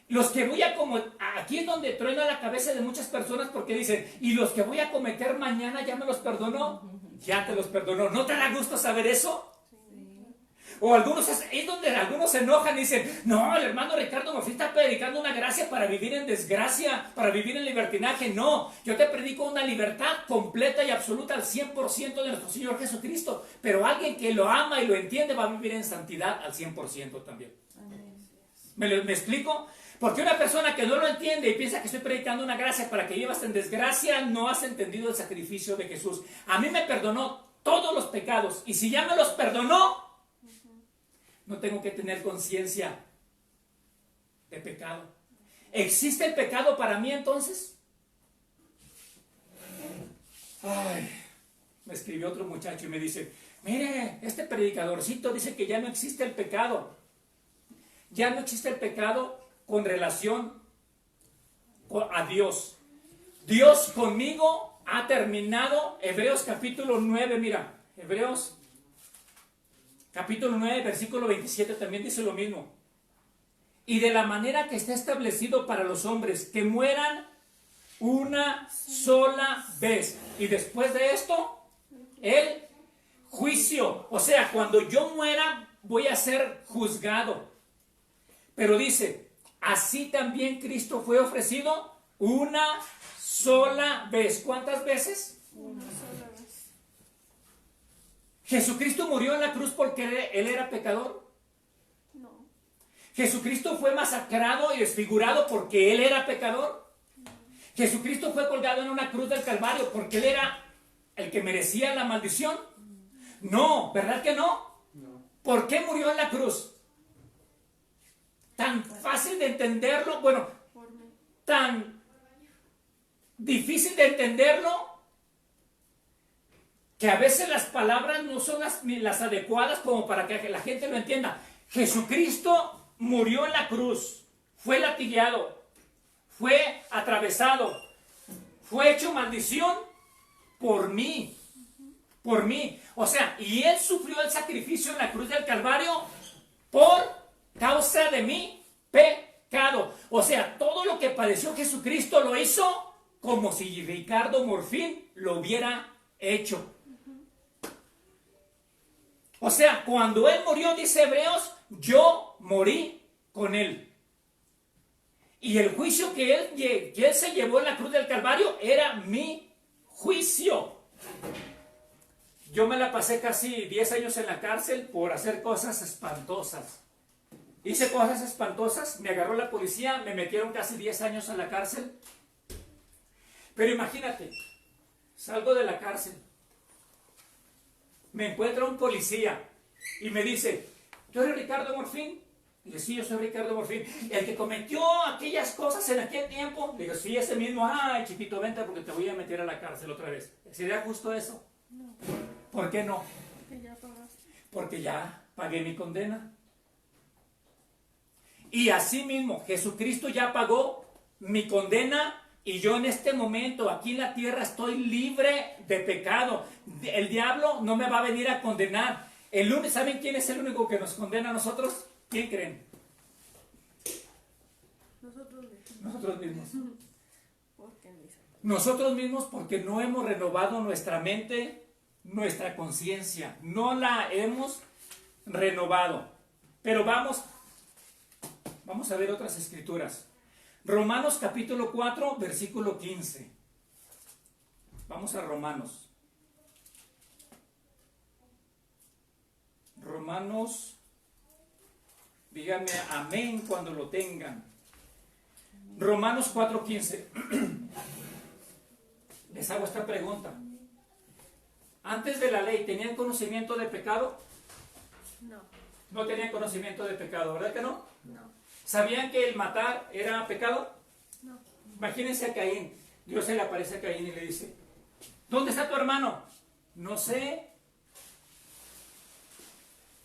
Speaker 1: Los que voy a cometer, aquí es donde truena la cabeza de muchas personas porque dicen, y los que voy a cometer mañana ya me los perdonó. Ya te los perdonó. ¿No te da gusto saber eso? O algunos, es donde algunos se enojan y dicen, no, el hermano Ricardo me está predicando una gracia para vivir en desgracia, para vivir en libertinaje. No, yo te predico una libertad completa y absoluta al 100% de nuestro Señor Jesucristo. Pero alguien que lo ama y lo entiende va a vivir en santidad al 100% también. ¿Me explico? Porque una persona que no lo entiende y piensa que estoy predicando una gracia para que vivas en desgracia, no has entendido el sacrificio de Jesús. A mí me perdonó todos los pecados, y si ya me los perdonó, no tengo que tener conciencia de pecado. ¿Existe el pecado para mí entonces? Ay, me escribió otro muchacho y me dice, mire, este predicadorcito dice que ya no existe el pecado. Ya no existe el pecado con relación a Dios. Dios conmigo ha terminado. Hebreos capítulo 9, mira, Hebreos capítulo 9, versículo 27 también dice lo mismo. Y de la manera que está establecido para los hombres que mueran una sola vez. Y después de esto, el juicio. O sea, cuando yo muera, voy a ser juzgado. Pero dice, así también Cristo fue ofrecido una sola vez. ¿Cuántas veces?
Speaker 2: Una sola vez.
Speaker 1: ¿Jesucristo murió en la cruz porque Él era pecador?
Speaker 2: No.
Speaker 1: ¿Jesucristo fue masacrado y desfigurado porque Él era pecador? ¿Jesucristo fue colgado en una cruz del Calvario porque Él era el que merecía la maldición? No, ¿verdad que no? ¿Por qué murió en la cruz? Tan fácil de entenderlo, bueno,
Speaker 2: Por mí.
Speaker 1: tan difícil de entenderlo, que a veces las palabras no son las adecuadas como para que la gente lo entienda. Jesucristo murió en la cruz, fue latigueado, fue atravesado, fue hecho maldición por mí, por mí. O sea, y Él sufrió el sacrificio en la cruz del Calvario por causa de mi pecado. O sea, todo lo que padeció Jesucristo lo hizo como si Ricardo Morfín lo hubiera hecho. O sea, cuando Él murió, dice Hebreos, yo morí con Él. Y el juicio que él se llevó en la cruz del Calvario era mi juicio. Yo me la pasé casi 10 años en la cárcel por hacer cosas espantosas. Hice cosas espantosas, me agarró la policía, me metieron casi 10 años en la cárcel. Pero imagínate, salgo de la cárcel, me encuentra un policía y me dice, ¿tú eres Ricardo Morfín? Y digo, sí, yo soy Ricardo Morfín. El que cometió aquellas cosas en aquel tiempo. Digo, sí, ese mismo. Ay, chiquito, vente porque te voy a meter a la cárcel otra vez. ¿Sería justo eso?
Speaker 2: No.
Speaker 1: ¿Por qué no?
Speaker 2: Que ya pagaste.
Speaker 1: Porque ya pagué mi condena. Y así mismo, Jesucristo ya pagó mi condena y yo en este momento, aquí en la tierra, estoy libre de pecado. El diablo no me va a venir a condenar. ¿Saben quién es el único que nos condena a nosotros? ¿Quién creen?
Speaker 2: Nosotros mismos.
Speaker 1: Nosotros mismos.
Speaker 2: Porque ni se-
Speaker 1: Nosotros mismos porque no hemos renovado nuestra mente, nuestra conciencia. No la hemos renovado. Pero vamos a ver otras escrituras. Romanos capítulo 4, versículo 15. Vamos a Romanos. Romanos, díganme amén cuando lo tengan. Romanos 4:15. Les hago esta pregunta. Antes de la ley, ¿tenían conocimiento de pecado?
Speaker 2: No.
Speaker 1: No tenían conocimiento de pecado, ¿verdad que no?
Speaker 2: No.
Speaker 1: ¿Sabían que el matar era pecado?
Speaker 2: No.
Speaker 1: Imagínense a Caín. Dios se le aparece a Caín y le dice, ¿dónde está tu hermano? No sé.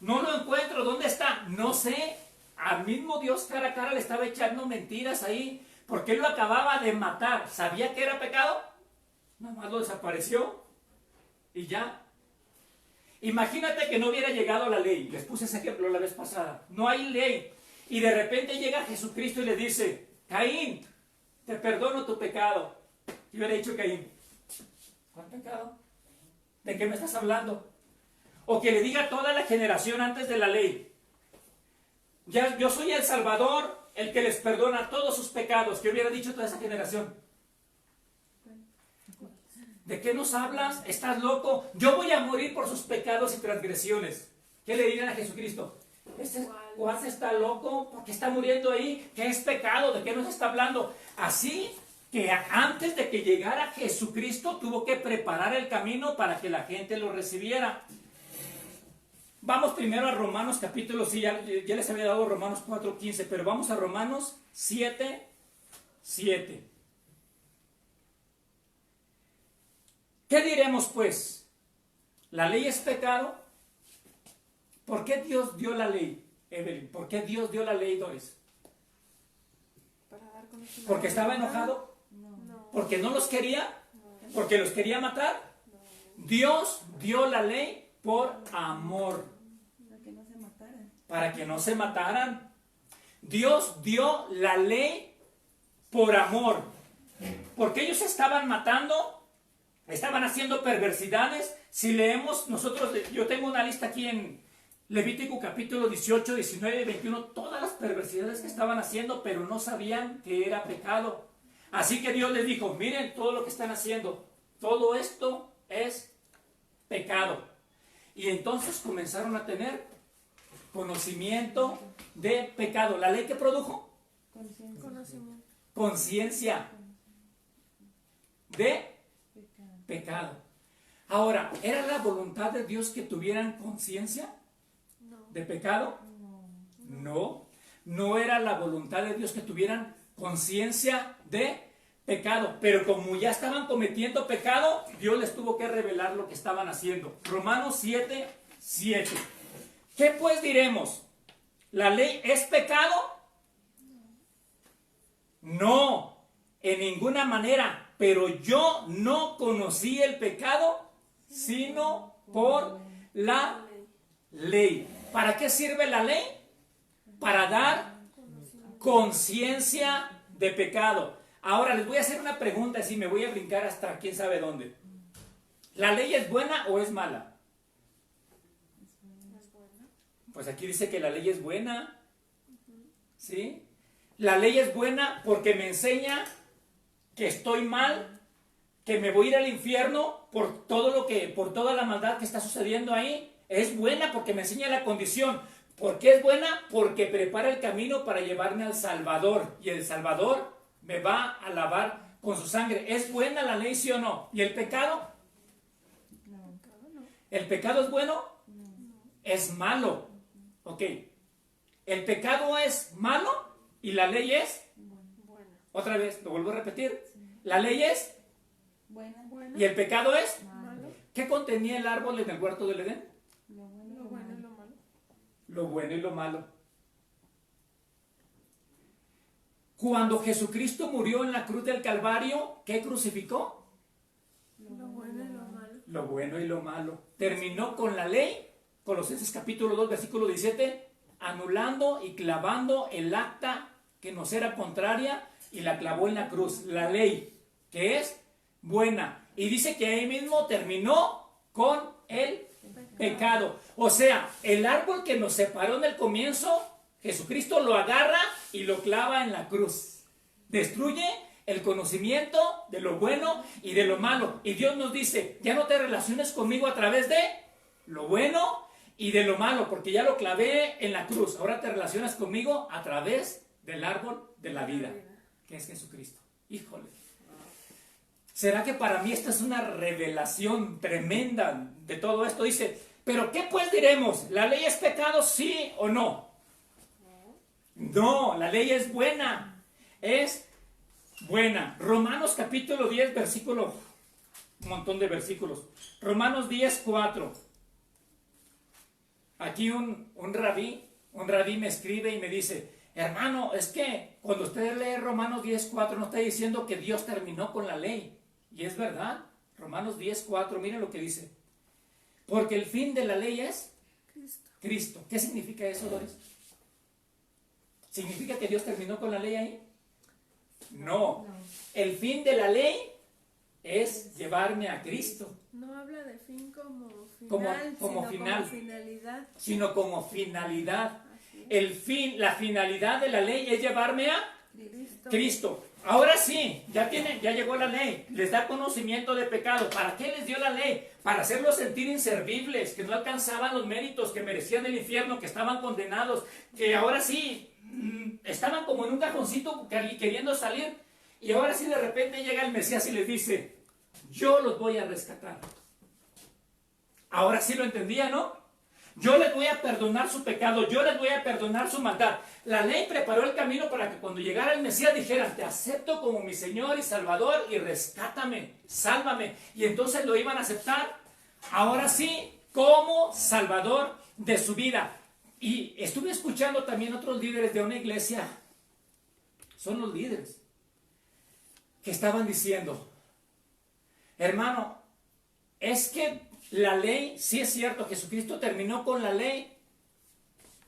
Speaker 1: No lo encuentro. ¿Dónde está? No sé. Al mismo Dios cara a cara le estaba echando mentiras ahí, porque él lo acababa de matar. ¿Sabía que era pecado? Nada más lo desapareció y ya. Imagínate que no hubiera llegado la ley. Les puse ese ejemplo la vez pasada. No hay ley. Y de repente llega Jesucristo y le dice, Caín, te perdono tu pecado. Y hubiera dicho Caín, ¿cuál pecado? ¿De qué me estás hablando? O que le diga a toda la generación antes de la ley, ya, yo soy el Salvador, el que les perdona todos sus pecados. ¿Qué hubiera dicho toda esa generación? ¿De qué nos hablas? ¿Estás loco? Yo voy a morir por sus pecados y transgresiones. ¿Qué le dirían a Jesucristo? ¿Este Juan está loco? ¿Por qué está muriendo ahí? ¿Qué es pecado? ¿De qué nos está hablando? Así que antes de que llegara Jesucristo tuvo que preparar el camino para que la gente lo recibiera. Vamos primero a Romanos capítulo, sí, ya les había dado Romanos 4:15, pero vamos a Romanos 7:7. ¿Qué diremos pues? ¿La ley es pecado? ¿Por qué Dios dio la ley, Evelyn? ¿Por qué Dios dio la ley, Doris?
Speaker 2: Para dar conocimiento.
Speaker 1: ¿Porque estaba enojado?
Speaker 2: No.
Speaker 1: ¿Porque no los quería? ¿Porque los quería matar? Dios dio la ley por amor.
Speaker 3: Para que no se mataran.
Speaker 1: Para que no se mataran. Dios dio la ley por amor. Porque ellos estaban matando, estaban haciendo perversidades. Si leemos nosotros, yo tengo una lista aquí en Levítico capítulo 18, 19 y 21, todas las perversidades que estaban haciendo, pero no sabían que era pecado. Así que Dios les dijo, miren todo lo que están haciendo, todo esto es pecado. Y entonces comenzaron a tener conocimiento de pecado. ¿La ley que produjo?
Speaker 2: Conocimiento.
Speaker 1: Conciencia de pecado. Ahora, ¿era la voluntad de Dios que tuvieran conciencia
Speaker 2: No.
Speaker 1: de pecado? No, no era la voluntad de Dios que tuvieran conciencia de pecado, pero como ya estaban cometiendo pecado, Dios les tuvo que revelar lo que estaban haciendo. Romanos 7, 7. ¿Qué pues diremos? ¿La ley es pecado? No, en ninguna manera, pero yo no conocí el pecado sino por la ley. ¿Para qué sirve la ley? Para dar conciencia de pecado. Ahora les voy a hacer una pregunta, así me voy a brincar hasta quién sabe dónde. ¿La ley es buena o es mala?
Speaker 2: Es buena.
Speaker 1: Pues aquí dice que la ley es buena. ¿Sí? La ley es buena porque me enseña que estoy mal, que me voy a ir al infierno por toda la maldad que está sucediendo ahí. Es buena porque me enseña la condición. ¿Por qué es buena? Porque prepara el camino para llevarme al Salvador. Y el Salvador me va a lavar con su sangre. ¿Es buena la ley, sí o no? ¿Y el pecado? ¿El pecado es bueno? Es malo. Ok. ¿El pecado es malo y la ley es?
Speaker 2: Buena.
Speaker 1: Otra vez, lo vuelvo a repetir. La ley es
Speaker 3: Buena.
Speaker 2: Buena.
Speaker 1: y el pecado es.
Speaker 2: Malo.
Speaker 1: ¿Qué contenía el árbol en el huerto del Edén?
Speaker 3: Lo bueno,
Speaker 2: Lo bueno y lo malo.
Speaker 1: Lo bueno y lo malo. Cuando Jesucristo murió en la cruz del Calvario, ¿qué crucificó?
Speaker 2: Lo bueno y lo malo.
Speaker 1: Lo bueno y lo malo. Terminó con la ley, Colosenses capítulo 2, versículo 17, anulando y clavando el acta que nos era contraria y la clavó en la cruz. La ley, que es buena. Y dice que ahí mismo terminó con el pecado. O sea, el árbol que nos separó en el comienzo, Jesucristo lo agarra y lo clava en la cruz. Destruye el conocimiento de lo bueno y de lo malo. Y Dios nos dice, ya no te relaciones conmigo a través de lo bueno y de lo malo, porque ya lo clavé en la cruz. Ahora te relacionas conmigo a través del árbol de la vida, que es Jesucristo. Híjole. ¿Será que para mí esta es una revelación tremenda de todo esto? Dice, ¿pero qué pues diremos? ¿La ley es pecado, sí o no? No, la ley es buena. Es buena. Romanos capítulo 10, versículo, un montón de versículos. Romanos 10, 4. Aquí un rabí me escribe y me dice, hermano, es que cuando usted lee Romanos 10, 4 no está diciendo que Dios terminó con la ley. Y es verdad. Romanos 10, 4, miren lo que dice. Porque el fin de la ley es
Speaker 2: Cristo.
Speaker 1: Cristo. ¿Qué significa eso, Doris? ¿Significa que Dios terminó con la ley ahí? No. El fin de la ley es llevarme a Cristo,
Speaker 2: No habla de fin como
Speaker 1: Como
Speaker 2: final, sino
Speaker 1: final.
Speaker 2: como finalidad.
Speaker 1: sino como finalidad.
Speaker 2: Así es.
Speaker 1: El fin, la finalidad de la ley es llevarme a
Speaker 2: Cristo.
Speaker 1: Cristo. Ahora sí, ya llegó la ley, les da conocimiento de pecado. ¿Para qué les dio la ley? Para hacerlos sentir inservibles, que no alcanzaban los méritos, que merecían el infierno, que estaban condenados, que ahora sí estaban como en un cajoncito queriendo salir. Y ahora sí de repente llega el Mesías y les dice, yo los voy a rescatar. Ahora sí lo entendía, ¿no? Yo les voy a perdonar su pecado, yo les voy a perdonar su maldad. La ley preparó el camino para que cuando llegara el Mesías dijeran, te acepto como mi Señor y Salvador y rescátame, sálvame. Y entonces lo iban a aceptar, ahora sí, como Salvador de su vida. Y estuve escuchando también otros líderes de una iglesia, son los líderes, que estaban diciendo, hermano, es que la ley, sí es cierto, Jesucristo terminó con la ley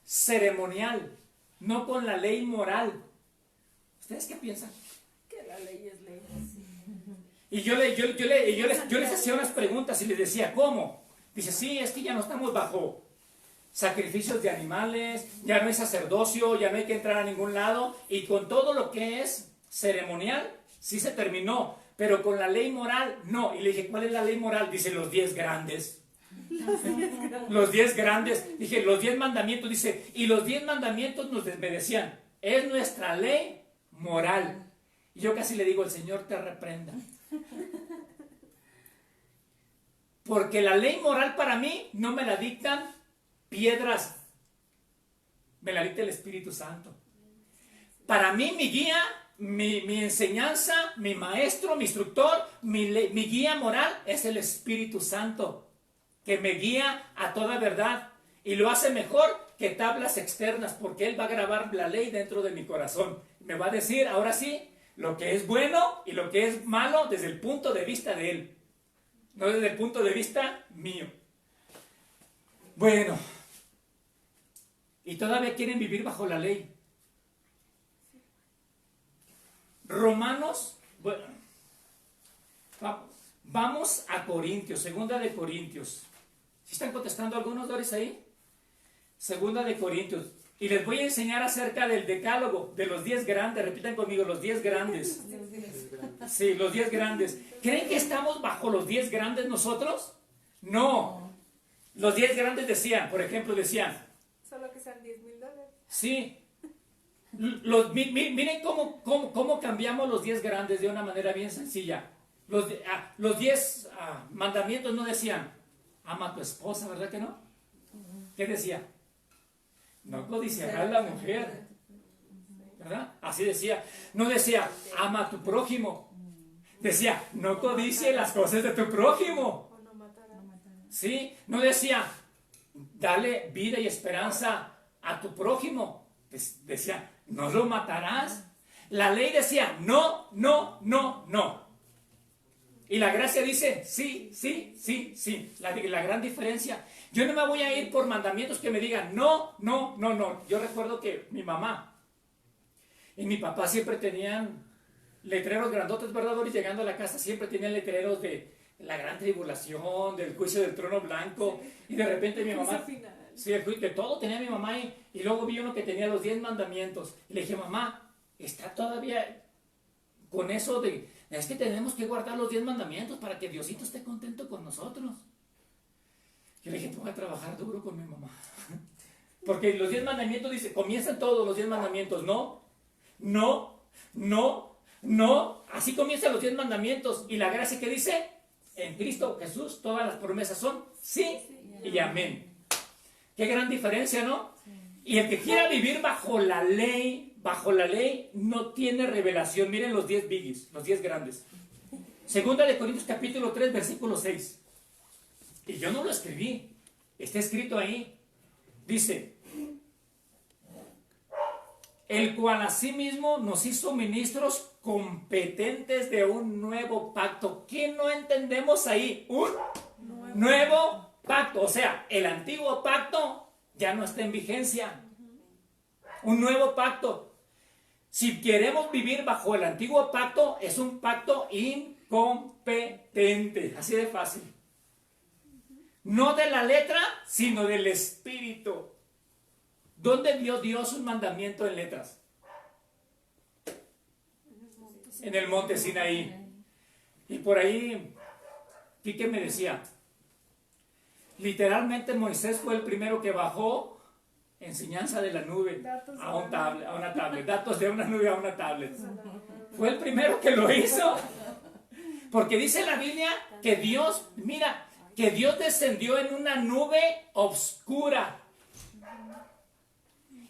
Speaker 1: ceremonial, no con la ley moral. ¿Ustedes qué piensan?
Speaker 2: Que la ley es ley.
Speaker 1: Y yo les hacía unas preguntas y les decía, ¿cómo? Dice, sí, es que ya no estamos bajo sacrificios de animales, ya no hay sacerdocio, ya no hay que entrar a ningún lado, y con todo lo que es ceremonial, sí se terminó, pero con la ley moral, no. Y le dije, ¿cuál es la ley moral? Dice, los 10 grandes. Los 10 grandes. Dije, los 10 mandamientos. Dice, y los 10 mandamientos me decían, es nuestra ley moral. Y yo casi le digo, el Señor te reprenda. Porque la ley moral para mí no me la dictan piedras, me la dicta el Espíritu Santo. Para mí mi guía, mi enseñanza, mi maestro, mi instructor, mi guía moral es el Espíritu Santo, que me guía a toda verdad y lo hace mejor que tablas externas, porque Él va a grabar la ley dentro de mi corazón. Me va a decir, ahora sí, lo que es bueno y lo que es malo desde el punto de vista de Él, no desde el punto de vista mío. Bueno, y todavía quieren vivir bajo la ley. Romanos, bueno, vamos a Corintios, segunda de Corintios. ¿Sí están contestando algunos, Doris, ahí? Segunda de Corintios. Y les voy a enseñar acerca del decálogo, de los 10 grandes. Repitan conmigo, los 10 grandes. Sí, los 10 grandes. ¿Creen que estamos bajo los 10 grandes nosotros? No. Los 10 grandes decían, por ejemplo, decían.
Speaker 2: Solo que sean $10,000.
Speaker 1: Sí. Miren cómo cambiamos los 10 grandes de una manera bien sencilla. Los 10 mandamientos no decían, ama a tu esposa, ¿verdad que no? ¿Qué decía? No codiciarás a la mujer, ¿verdad? Así decía. No decía, ama a tu prójimo. Decía, no codicie las cosas de tu prójimo.
Speaker 2: O no matarás.
Speaker 1: Sí, no decía, dale vida y esperanza a tu prójimo. Decía, no lo matarás. La ley decía, no, no, no, no. Y la gracia dice, sí, sí, sí, sí. La gran diferencia. Yo no me voy a ir por mandamientos que me digan, no, no, no, no. Yo recuerdo que mi mamá y mi papá siempre tenían letreros grandotes, ¿verdad, Doris? Llegando a la casa siempre tenían letreros de la gran tribulación, del juicio del trono blanco. Y de repente mi mamá... Sí, de todo tenía mi mamá y luego vi uno que tenía los 10 mandamientos. Y le dije, mamá, ¿está todavía con eso de... Es que tenemos que guardar los 10 mandamientos para que Diosito esté contento con nosotros. Yo le dije, voy a trabajar duro con mi mamá. Porque los 10 mandamientos, dice, comienzan todos los 10 mandamientos. No, no, no, no. Así comienzan los 10 mandamientos. Y la gracia que dice, en Cristo Jesús, todas las promesas son sí y amén. Qué gran diferencia, ¿no? Y el que quiera vivir bajo la ley, no tiene revelación. Miren los 10 biggies, los 10 grandes. Segunda de Corintios capítulo 3, versículo 6. Y yo no lo escribí, está escrito ahí. Dice, el cual asimismo nos hizo ministros competentes de un nuevo pacto. ¿Qué no entendemos ahí? Un nuevo pacto. O sea, el antiguo pacto ya no está en vigencia. Un nuevo pacto. Si queremos vivir bajo el antiguo pacto, es un pacto incompetente. Así de fácil. No de la letra, sino del espíritu. ¿Dónde dio Dios un mandamiento en letras? En el monte Sinaí. Y por ahí, Quique me decía, literalmente Moisés fue el primero que bajó enseñanza de la nube a una tablet. Datos de una nube a una tablet. Fue el primero que lo hizo. Porque dice la Biblia que Dios, mira, que Dios descendió en una nube oscura.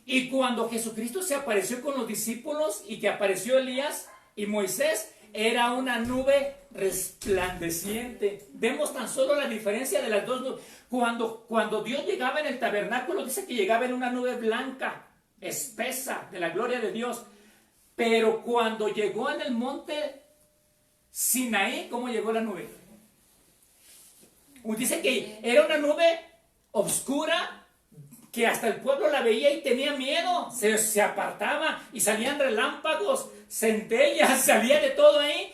Speaker 1: Y cuando Jesucristo se apareció con los discípulos y que apareció Elías y Moisés, era una nube resplandeciente. Vemos tan solo la diferencia de las dos nubes. Cuando Dios llegaba en el tabernáculo, dice que llegaba en una nube blanca, espesa, de la gloria de Dios. Pero cuando llegó en el monte Sinaí, ¿cómo llegó la nube? Dice que era una nube oscura, que hasta el pueblo la veía y tenía miedo, se apartaba y salían relámpagos, centellas, salía de todo ahí.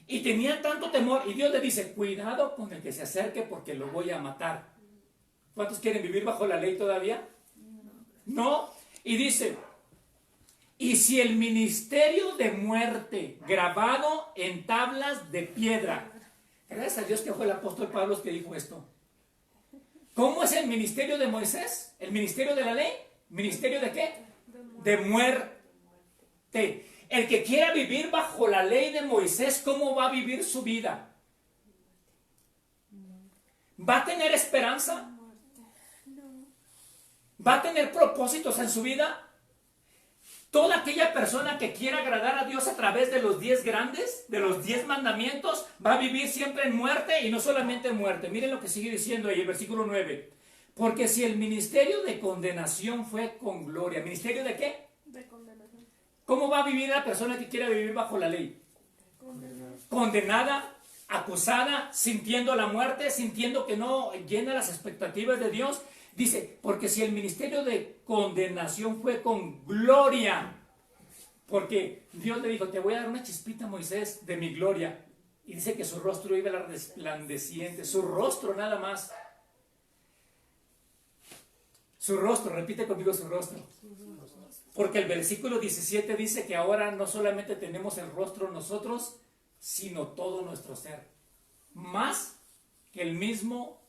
Speaker 1: Y tenía tanto temor. Y Dios le dice, cuidado con el que se acerque porque lo voy a matar. ¿Cuántos quieren vivir bajo la ley todavía? No. Y dice, y si el ministerio de muerte grabado en tablas de piedra. Gracias a Dios que fue el apóstol Pablo que dijo esto. ¿Cómo es el ministerio de Moisés? ¿El ministerio de la ley? ¿Ministerio de qué? De muerte. El que quiera vivir bajo la ley de Moisés, ¿cómo va a vivir su vida? ¿Va a tener esperanza? ¿Va a tener propósitos en su vida? Toda aquella persona que quiera agradar a Dios a través de los 10 grandes, de los 10 mandamientos, va a vivir siempre en muerte y no solamente en muerte. Miren lo que sigue diciendo ahí el versículo 9. Porque si el ministerio de condenación fue con gloria, ¿ministerio de qué?
Speaker 2: De condenación.
Speaker 1: ¿Cómo va a vivir la persona que quiera vivir bajo la ley? Condenada, acusada, sintiendo la muerte, sintiendo que no llena las expectativas de Dios. Dice, porque si el ministerio de condenación fue con gloria, porque Dios le dijo, te voy a dar una chispita, Moisés, de mi gloria. Y dice que su rostro iba resplandeciente, su rostro nada más. Su rostro, repite conmigo su rostro. Porque el versículo 17 dice que ahora no solamente tenemos el rostro nosotros, sino todo nuestro ser. Más que el mismo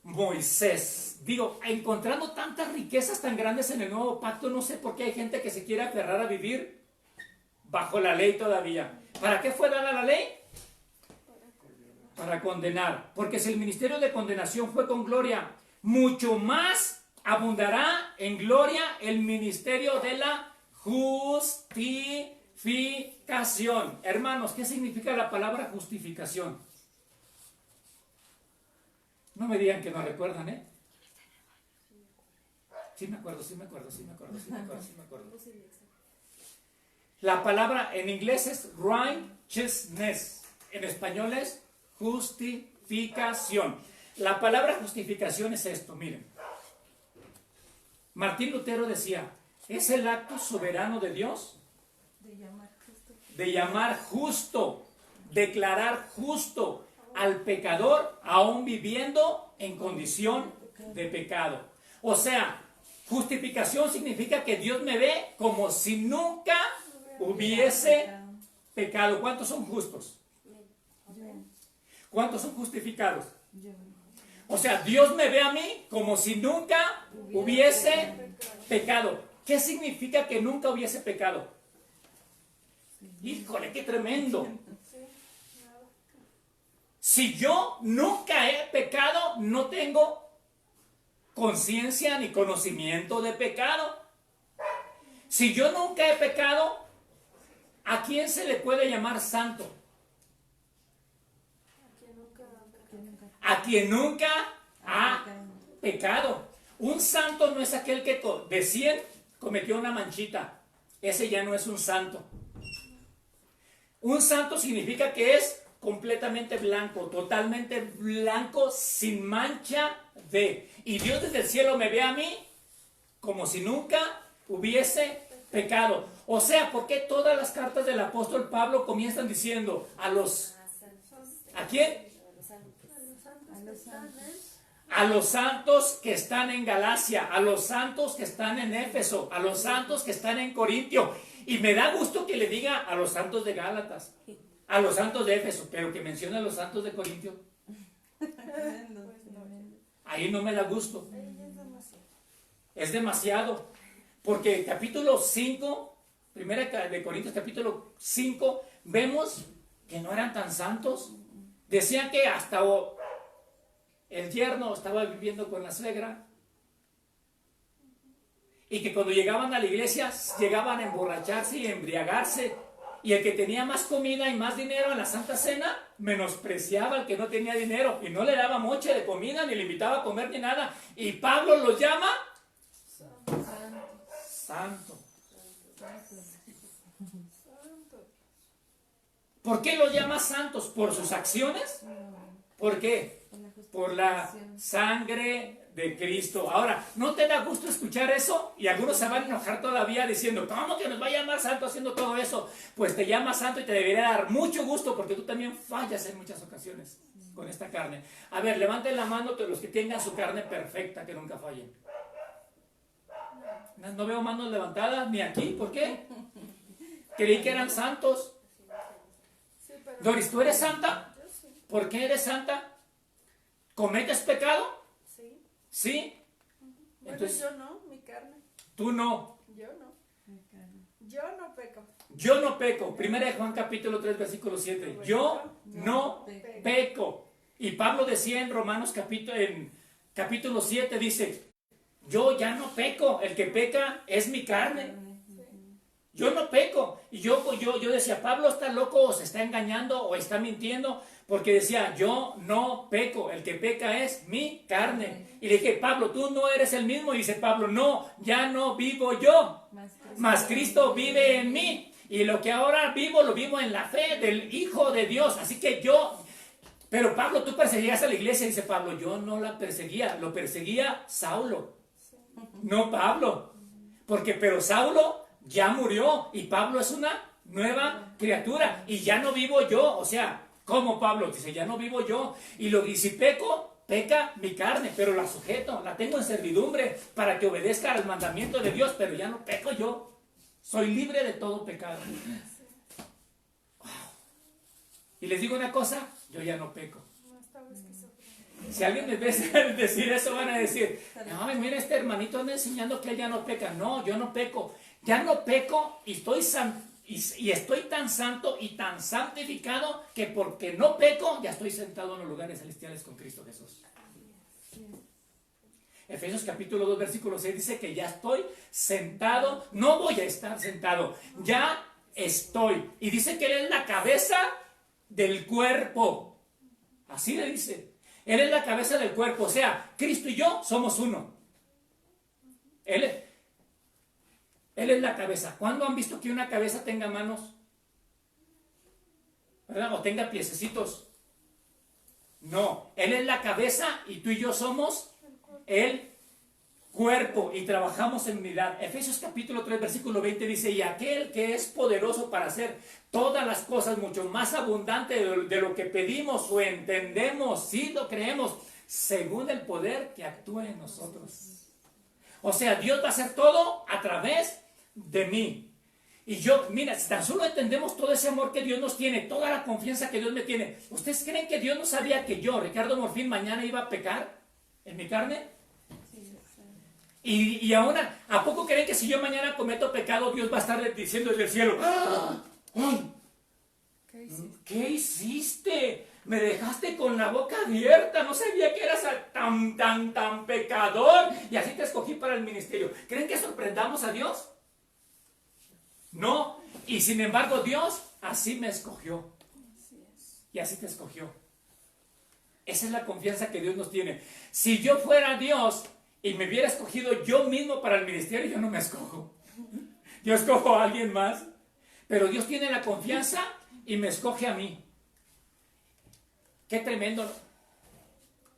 Speaker 1: Moisés. Digo, encontrando tantas riquezas tan grandes en el nuevo pacto, no sé por qué hay gente que se quiere aferrar a vivir bajo la ley todavía. ¿Para qué fue dada la ley? Para condenar. Porque si el ministerio de condenación fue con gloria, mucho más abundará en gloria el ministerio de la justificación. Hermanos, ¿qué significa la palabra justificación? No me digan que no recuerdan, ¿eh? Sí me acuerdo. La palabra en inglés es righteousness. En español es justificación. La palabra justificación es esto, miren. Martín Lutero decía, es el acto soberano de Dios de llamar justo, declarar justo al pecador aún viviendo en condición de pecado. O sea, justificación significa que Dios me ve como si nunca hubiese pecado. ¿Cuántos son justos? ¿Cuántos son justificados? O sea, Dios me ve a mí como si nunca hubiese pecado. ¿Qué significa que nunca hubiese pecado? Híjole, qué tremendo. Si yo nunca he pecado, no tengo conciencia ni conocimiento de pecado. Si yo nunca he pecado, ¿a quién se le puede llamar santo? A quien nunca ha pecado. Un santo no es aquel que de 100 cometió una manchita. Ese ya no es un santo. Un santo significa que es completamente blanco, totalmente blanco, sin mancha de. Y Dios desde el cielo me ve a mí como si nunca hubiese pecado. O sea, ¿por qué todas las cartas del apóstol Pablo comienzan diciendo ¿a quién? A los santos que están en Galacia, a los santos que están en Éfeso, a los santos que están en Corintio. Y me da gusto que le diga a los santos de Gálatas, a los santos de Éfeso, pero que mencione a los santos de Corintio. Ahí no me da gusto. Es demasiado. Porque capítulo 5, primera de Corintios capítulo 5, vemos que no eran tan santos. Decían que hasta el yerno estaba viviendo con la suegra. Y que cuando llegaban a la iglesia, llegaban a emborracharse y a embriagarse. Y el que tenía más comida y más dinero en la Santa Cena, menospreciaba al que no tenía dinero. Y no le daba moche de comida, ni le invitaba a comer, ni nada. Y Pablo los llama santo. ¿Por qué los llama santos? ¿Por sus acciones? ¿Por qué? Por la sangre de Cristo. Ahora, ¿no te da gusto escuchar eso? Y algunos se van a enojar todavía diciendo, ¿cómo que nos va a llamar santo haciendo todo eso? Pues te llama santo y te debería dar mucho gusto porque tú también fallas en muchas ocasiones con esta carne. A ver, levanten la mano todos los que tengan su carne perfecta, que nunca fallen. No veo manos levantadas ni aquí, ¿por qué? Creí que eran santos.
Speaker 2: Sí, pero
Speaker 1: Doris, ¿tú eres santa?
Speaker 2: yo sí.
Speaker 1: ¿Por qué eres santa? ¿Cometes pecado?
Speaker 2: Sí.
Speaker 1: ¿Sí?
Speaker 2: Bueno,
Speaker 1: Entonces,
Speaker 2: yo no, mi carne.
Speaker 1: tú no.
Speaker 2: Yo no. Yo no peco.
Speaker 1: Yo no peco. Primera de Juan capítulo 3 versículo 7. Yo no peco. Y Pablo decía en Romanos capítulo 7, dice, yo ya no peco. El que peca es mi carne. Yo no peco. Y yo decía, Pablo está loco o se está engañando o está mintiendo, porque decía, yo no peco, el que peca es mi carne. Y le dije, Pablo, tú no eres el mismo. Y dice Pablo, no, ya no vivo yo, mas Cristo vive en mí. Y lo que ahora vivo, lo vivo en la fe del Hijo de Dios. Así que pero Pablo, tú perseguías a la iglesia. Dice Pablo, yo no la perseguía, lo perseguía Saulo, no Pablo. Pero Saulo ya murió y Pablo es una nueva criatura y ya no vivo yo. O sea, ¿cómo Pablo? Dice, ya no vivo yo. Y si peco, peca mi carne, pero la sujeto, la tengo en servidumbre para que obedezca al mandamiento de Dios, pero ya no peco yo. Soy libre de todo pecado. Wow. Y les digo una cosa, yo ya no peco.
Speaker 2: No estaba esquizofrénico.
Speaker 1: Si alguien me ve decir eso, van a decir, ay, mira, este hermanito anda enseñando que él ya no peca. No, yo no peco. Ya no peco y estoy tan santo y tan santificado que porque no peco, ya estoy sentado en los lugares celestiales con Cristo Jesús. Efesios capítulo 2 versículo 6 dice que ya estoy sentado, no voy a estar sentado, ya estoy. Y dice que Él es la cabeza del cuerpo. Así le dice. Él es la cabeza del cuerpo, o sea, Cristo y yo somos uno. Él es la cabeza. ¿Cuándo han visto que una cabeza tenga manos? ¿Verdad? O tenga piececitos. No, Él es la cabeza y tú y yo somos el cuerpo y trabajamos en unidad. Efesios capítulo 3 versículo 20 dice, y aquel que es poderoso para hacer todas las cosas mucho más abundante de lo que pedimos o entendemos, si lo creemos, según el poder que actúa en nosotros. O sea, Dios va a hacer todo a través de mí. Y mira, si tan solo entendemos todo ese amor que Dios nos tiene, toda la confianza que Dios me tiene, ¿ustedes creen que Dios no sabía que yo, Ricardo Morfín, mañana iba a pecar en mi carne? Y ahora, ¿a poco creen que si yo mañana cometo pecado, Dios va a estar diciendo desde el cielo, ¡ah! ¡Ay! ¿Qué hiciste? Me dejaste con la boca abierta, no sabía que eras tan pecador y así te escogí para el ministerio. ¿Creen que sorprendamos a Dios? No, y sin embargo Dios así me escogió y así te escogió. Esa es la confianza que Dios nos tiene. Si yo fuera Dios y me hubiera escogido yo mismo para el ministerio, yo no me escojo. Yo escojo a alguien más. Pero Dios tiene la confianza y me escoge a mí. Qué tremendo, ¿no?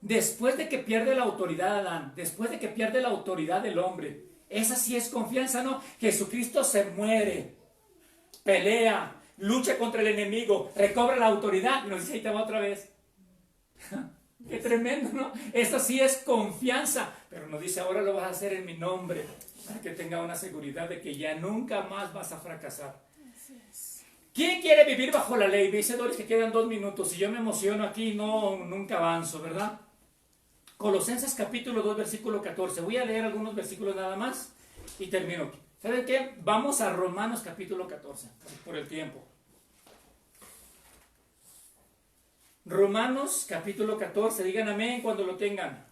Speaker 1: Después de que pierde la autoridad Adán, después de que pierde la autoridad del hombre, esa sí es confianza, ¿no? Jesucristo se muere, pelea, lucha contra el enemigo, recobra la autoridad y nos dice, ahí te va otra vez. Qué tremendo, ¿no? Esa sí es confianza, pero nos dice, ahora lo vas a hacer en mi nombre, para que tenga una seguridad de que ya nunca más vas a fracasar. ¿Quién quiere vivir bajo la ley? Me dice Doris que quedan 2 minutos y yo me emociono aquí y nunca avanzo, ¿verdad? Colosenses capítulo 2 versículo 14. Voy a leer algunos versículos nada más y termino. ¿Saben qué? Vamos a Romanos capítulo 14, por el tiempo. Romanos capítulo 14, digan amén cuando lo tengan.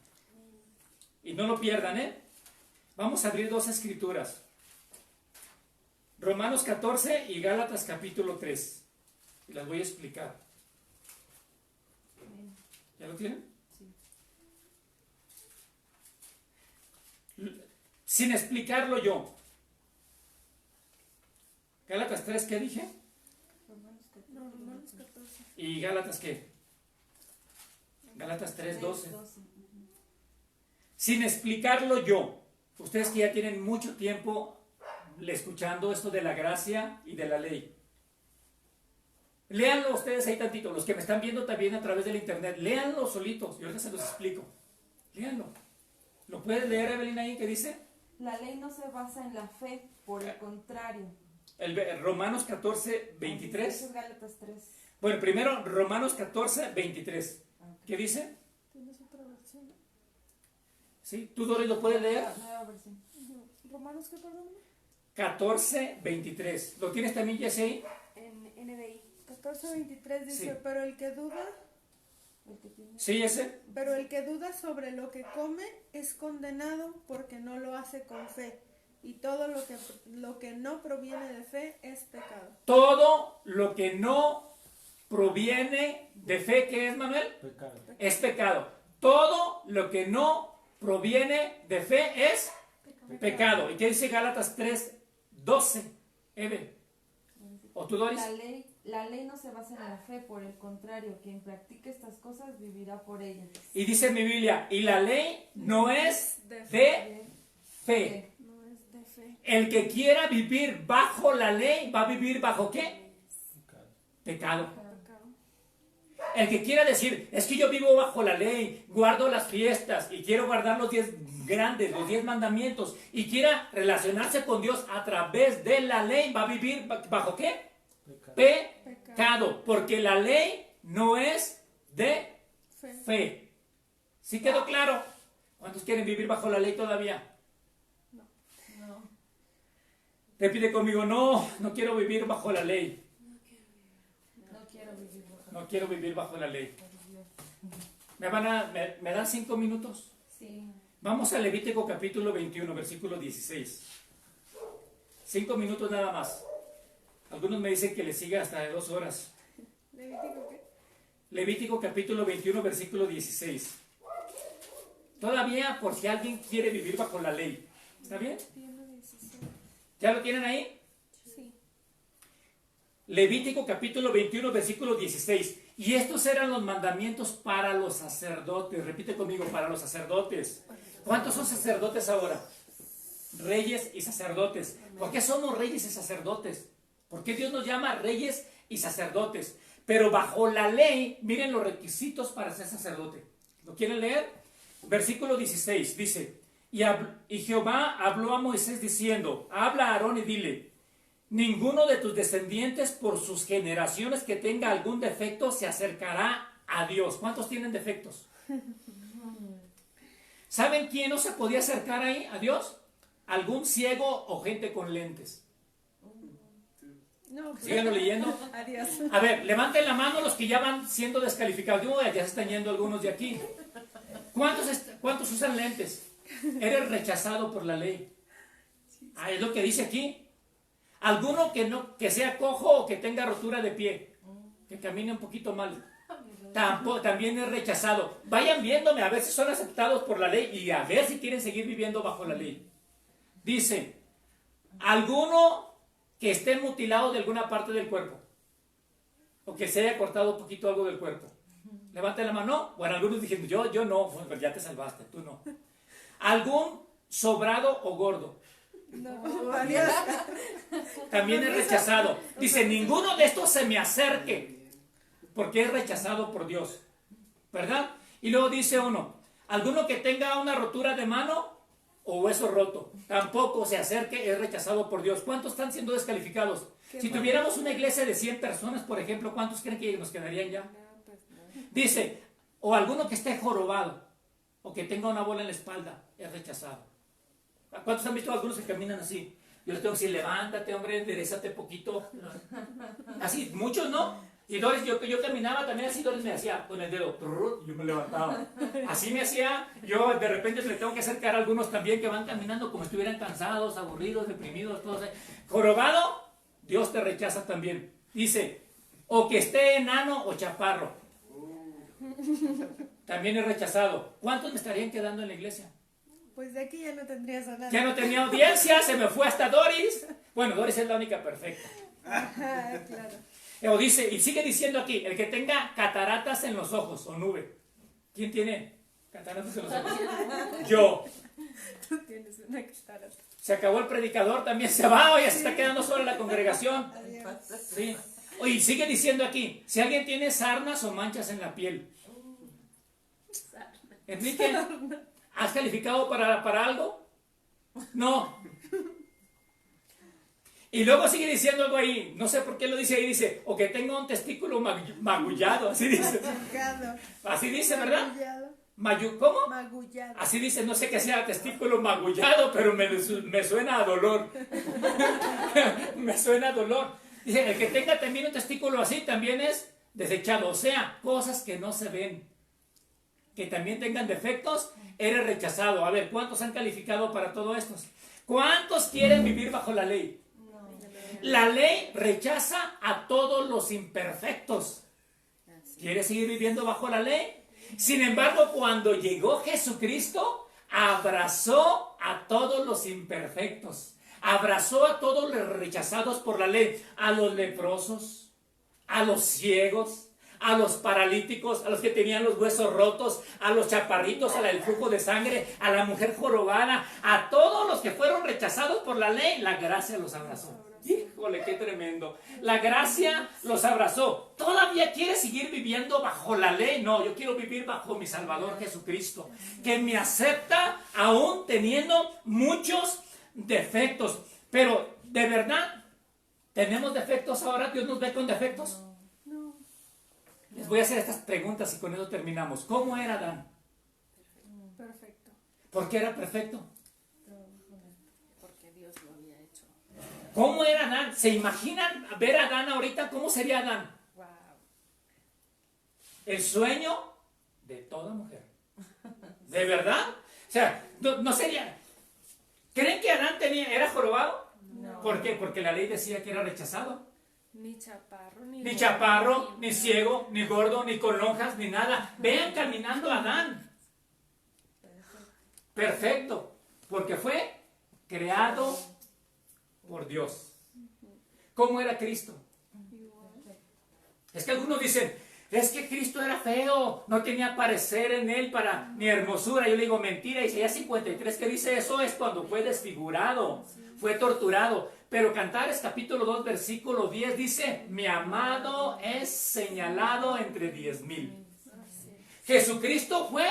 Speaker 1: Y no lo pierdan, ¿eh? Vamos a abrir 2 escrituras. Romanos 14 y Gálatas capítulo 3. Y las voy a explicar. ¿Ya lo tienen? Sí. Sin explicarlo yo. Gálatas 3, ¿qué dije?
Speaker 2: Romanos 14.
Speaker 1: ¿Y Gálatas qué? Gálatas 3, 12. sin explicarlo yo. Ustedes que ya tienen mucho tiempo escuchando esto de la gracia y de la ley. Léanlo ustedes ahí tantito, los que me están viendo también a través del internet, léanlo solitos, yo ahorita se los explico. Léanlo. ¿Lo puedes leer, Evelyn, ahí que dice?
Speaker 3: La ley no se basa en la fe, por el contrario.
Speaker 1: Romanos 14, 23.
Speaker 3: Eso es Gálatas 3.
Speaker 1: Bueno, primero Romanos 14, 23. ¿Qué dice?
Speaker 2: ¿Tienes otra versión?
Speaker 1: ¿Sí? ¿Tú, Doris, lo puedes leer?
Speaker 3: Nueva versión.
Speaker 2: ¿Romanos qué, perdón?
Speaker 1: 14, 23. ¿Lo tienes también, Jesse?
Speaker 2: En NBI. 14:23 dice,
Speaker 1: Sí.
Speaker 2: pero el que duda,
Speaker 3: El que tiene-
Speaker 1: ¿Sí, ese?
Speaker 2: pero el que duda sobre lo que come es condenado porque no lo hace con fe. Y todo lo que no proviene de fe es pecado.
Speaker 1: Todo lo que no proviene de fe, ¿qué es, Manuel?
Speaker 4: Pecado.
Speaker 1: Es pecado. Todo lo que no proviene de fe es pecado. ¿Y qué dice Gálatas 3, 12? Eve. ¿O tú, Doris?
Speaker 3: La ley no se basa en la fe, por el contrario, quien practique estas cosas vivirá por ellas.
Speaker 1: Y dice mi Biblia, y la ley no es
Speaker 2: De
Speaker 1: de fe.
Speaker 2: No es de fe.
Speaker 1: El que quiera vivir bajo la ley, ¿va a vivir bajo qué?
Speaker 4: Pecado.
Speaker 1: Pecado.
Speaker 2: Pecado.
Speaker 1: El que quiera decir, es que yo vivo bajo la ley, guardo las fiestas y quiero guardar los 10 grandes, los 10 mandamientos, y quiera relacionarse con Dios a través de la ley, ¿va a vivir bajo qué?
Speaker 4: Pecado.
Speaker 1: Pecado. Porque la ley no es de
Speaker 2: Fe.
Speaker 1: fe. ¿Sí quedó claro? ¿Cuántos quieren vivir bajo la ley todavía?
Speaker 3: No,
Speaker 1: Repite conmigo, no quiero vivir bajo la ley.
Speaker 3: no quiero vivir bajo
Speaker 1: No quiero vivir bajo la ley.
Speaker 3: Dios.
Speaker 1: ¿Me dan 5 minutos?
Speaker 3: Sí.
Speaker 1: Vamos a Levítico capítulo 21, versículo 16. 5 minutos nada más. Algunos me dicen que le siga hasta de 2 horas.
Speaker 2: ¿Levítico qué?
Speaker 1: Levítico capítulo 21, versículo 16. Todavía por si alguien quiere vivir bajo la ley. ¿Está bien?
Speaker 2: 21:16.
Speaker 1: ¿Ya lo tienen ahí?
Speaker 2: Sí.
Speaker 1: Levítico capítulo 21, versículo 16. Y estos eran los mandamientos para los sacerdotes. Repite conmigo, para los sacerdotes. ¿Cuántos son sacerdotes ahora? Reyes y sacerdotes. ¿Por qué somos reyes y sacerdotes? ¿Por qué Dios nos llama reyes y sacerdotes? Pero bajo la ley, miren los requisitos para ser sacerdote. ¿Lo quieren leer? Versículo 16 dice, y Jehová habló a Moisés diciendo, habla a Aarón y dile, ninguno de tus descendientes por sus generaciones que tenga algún defecto se acercará a Dios. ¿Cuántos tienen defectos? ¿Saben quién no se podía acercar ahí a Dios? Algún ciego o gente con lentes.
Speaker 2: No, pues,
Speaker 1: Síganlo leyendo.
Speaker 2: adiós.
Speaker 1: A ver, levanten la mano los que ya van siendo descalificados. Ya se están yendo algunos de aquí. ¿Cuántos usan lentes? Eres rechazado por la ley. Ah, es lo que dice aquí. Alguno que sea cojo o que tenga rotura de pie, que camine un poquito mal, también es rechazado. Vayan viéndome a ver si son aceptados por la ley y a ver si quieren seguir viviendo bajo la ley. Dice, alguno que esté mutilado de alguna parte del cuerpo o que se haya cortado un poquito algo del cuerpo. Levanten la mano. Bueno, algunos dijeron, yo no, pues ya te salvaste, tú no. Algún sobrado o gordo.
Speaker 2: No, adiós.
Speaker 1: También es rechazado. Dice, ninguno de estos se me acerque, porque es rechazado por Dios. ¿Verdad? Y luego dice uno, alguno que tenga una rotura de mano o hueso roto, tampoco se acerque, es rechazado por Dios. ¿Cuántos están siendo descalificados? Si tuviéramos una iglesia de 100 personas, por ejemplo, ¿cuántos creen que nos quedarían ya? Dice, o alguno que esté jorobado, o que tenga una bola en la espalda, es rechazado. ¿Cuántos han visto a algunos que caminan así? Yo les tengo que decir, levántate, hombre, enderezate poquito. Así, muchos no. Y Doris, yo caminaba también así, Doris me hacía con el dedo, yo me levantaba. Así me hacía, yo de repente le tengo que acercar a algunos también que van caminando como si estuvieran cansados, aburridos, deprimidos, todos. Jorobado, Dios te rechaza también. Dice, o que esté enano o chaparro. También es rechazado. ¿Cuántos me estarían quedando en la iglesia?
Speaker 2: Pues de aquí ya no tendrías a nadie.
Speaker 1: Ya no tenía audiencia, se me fue hasta Doris. Bueno, Doris es la única perfecta.
Speaker 2: Ajá, claro.
Speaker 1: O dice, y sigue diciendo aquí, el que tenga cataratas en los ojos o nube. ¿Quién tiene Cantándose los ojos. Yo.
Speaker 2: Tú tienes una catarata.
Speaker 1: Se acabó el predicador, también se va, o ya se está quedando sola la congregación.
Speaker 2: Adiós.
Speaker 1: Sí. Oye, sigue diciendo aquí, si alguien tiene sarnas o manchas en la piel. Enrique, ¿has calificado para algo? No. Y luego sigue diciendo algo ahí, no sé por qué lo dice ahí, dice, o que tenga un testículo magullado, así dice.
Speaker 2: Magullado.
Speaker 1: Así dice, ¿verdad?
Speaker 2: Magullado.
Speaker 1: ¿Cómo?
Speaker 2: Magullado.
Speaker 1: Así dice, no sé qué sea testículo magullado, pero me suena a dolor. Me suena a dolor. Dice, el que tenga también un testículo así también es desechado. O sea, cosas que no se ven, que también tengan defectos, eres rechazado. A ver, ¿cuántos han calificado para todo esto? ¿Cuántos quieren vivir bajo la ley? La ley rechaza a todos los imperfectos. ¿Quieres seguir viviendo bajo la ley? Sin embargo, cuando llegó Jesucristo, abrazó a todos los imperfectos. Abrazó a todos los rechazados por la ley. A los leprosos, a los ciegos, a los paralíticos, a los que tenían los huesos rotos, a los chaparritos, a la del flujo de sangre, a la mujer jorobada, a todos los que fueron rechazados por la ley, la gracia los abrazó. Híjole, qué tremendo. La gracia los abrazó. ¿Todavía quieres seguir viviendo bajo la ley? No, yo quiero vivir bajo mi Salvador Jesucristo, que me acepta aún teniendo muchos defectos. Pero, ¿de verdad tenemos defectos ahora? ¿Dios nos ve con defectos?
Speaker 2: No.
Speaker 1: Les voy a hacer estas preguntas y con eso terminamos. ¿Cómo era Adán?
Speaker 2: Perfecto.
Speaker 1: ¿Por qué era perfecto?
Speaker 4: Porque Dios lo había hecho.
Speaker 1: ¿Cómo era Adán? ¿Se imaginan ver a Adán ahorita? ¿Cómo sería Adán?
Speaker 4: Wow.
Speaker 1: El sueño de toda mujer. ¿De verdad? O sea, no sería... ¿Creen que Adán era jorobado?
Speaker 4: No.
Speaker 1: ¿Por qué? Porque la ley decía que era rechazado.
Speaker 2: Ni chaparro,
Speaker 1: Ni chaparro, ni ciego, ni gordo, ni con lonjas, ni nada. Vean caminando a Adán. Perfecto. Porque fue creado por Dios. ¿Cómo era Cristo? Es que algunos dicen, es que Cristo era feo, no tenía parecer en él para ni hermosura. Yo le digo, mentira. Isaías 53 que dice eso es cuando fue desfigurado, fue torturado. Pero Cantares capítulo 2 versículo 10 dice, mi amado es señalado entre 10,000. Jesucristo fue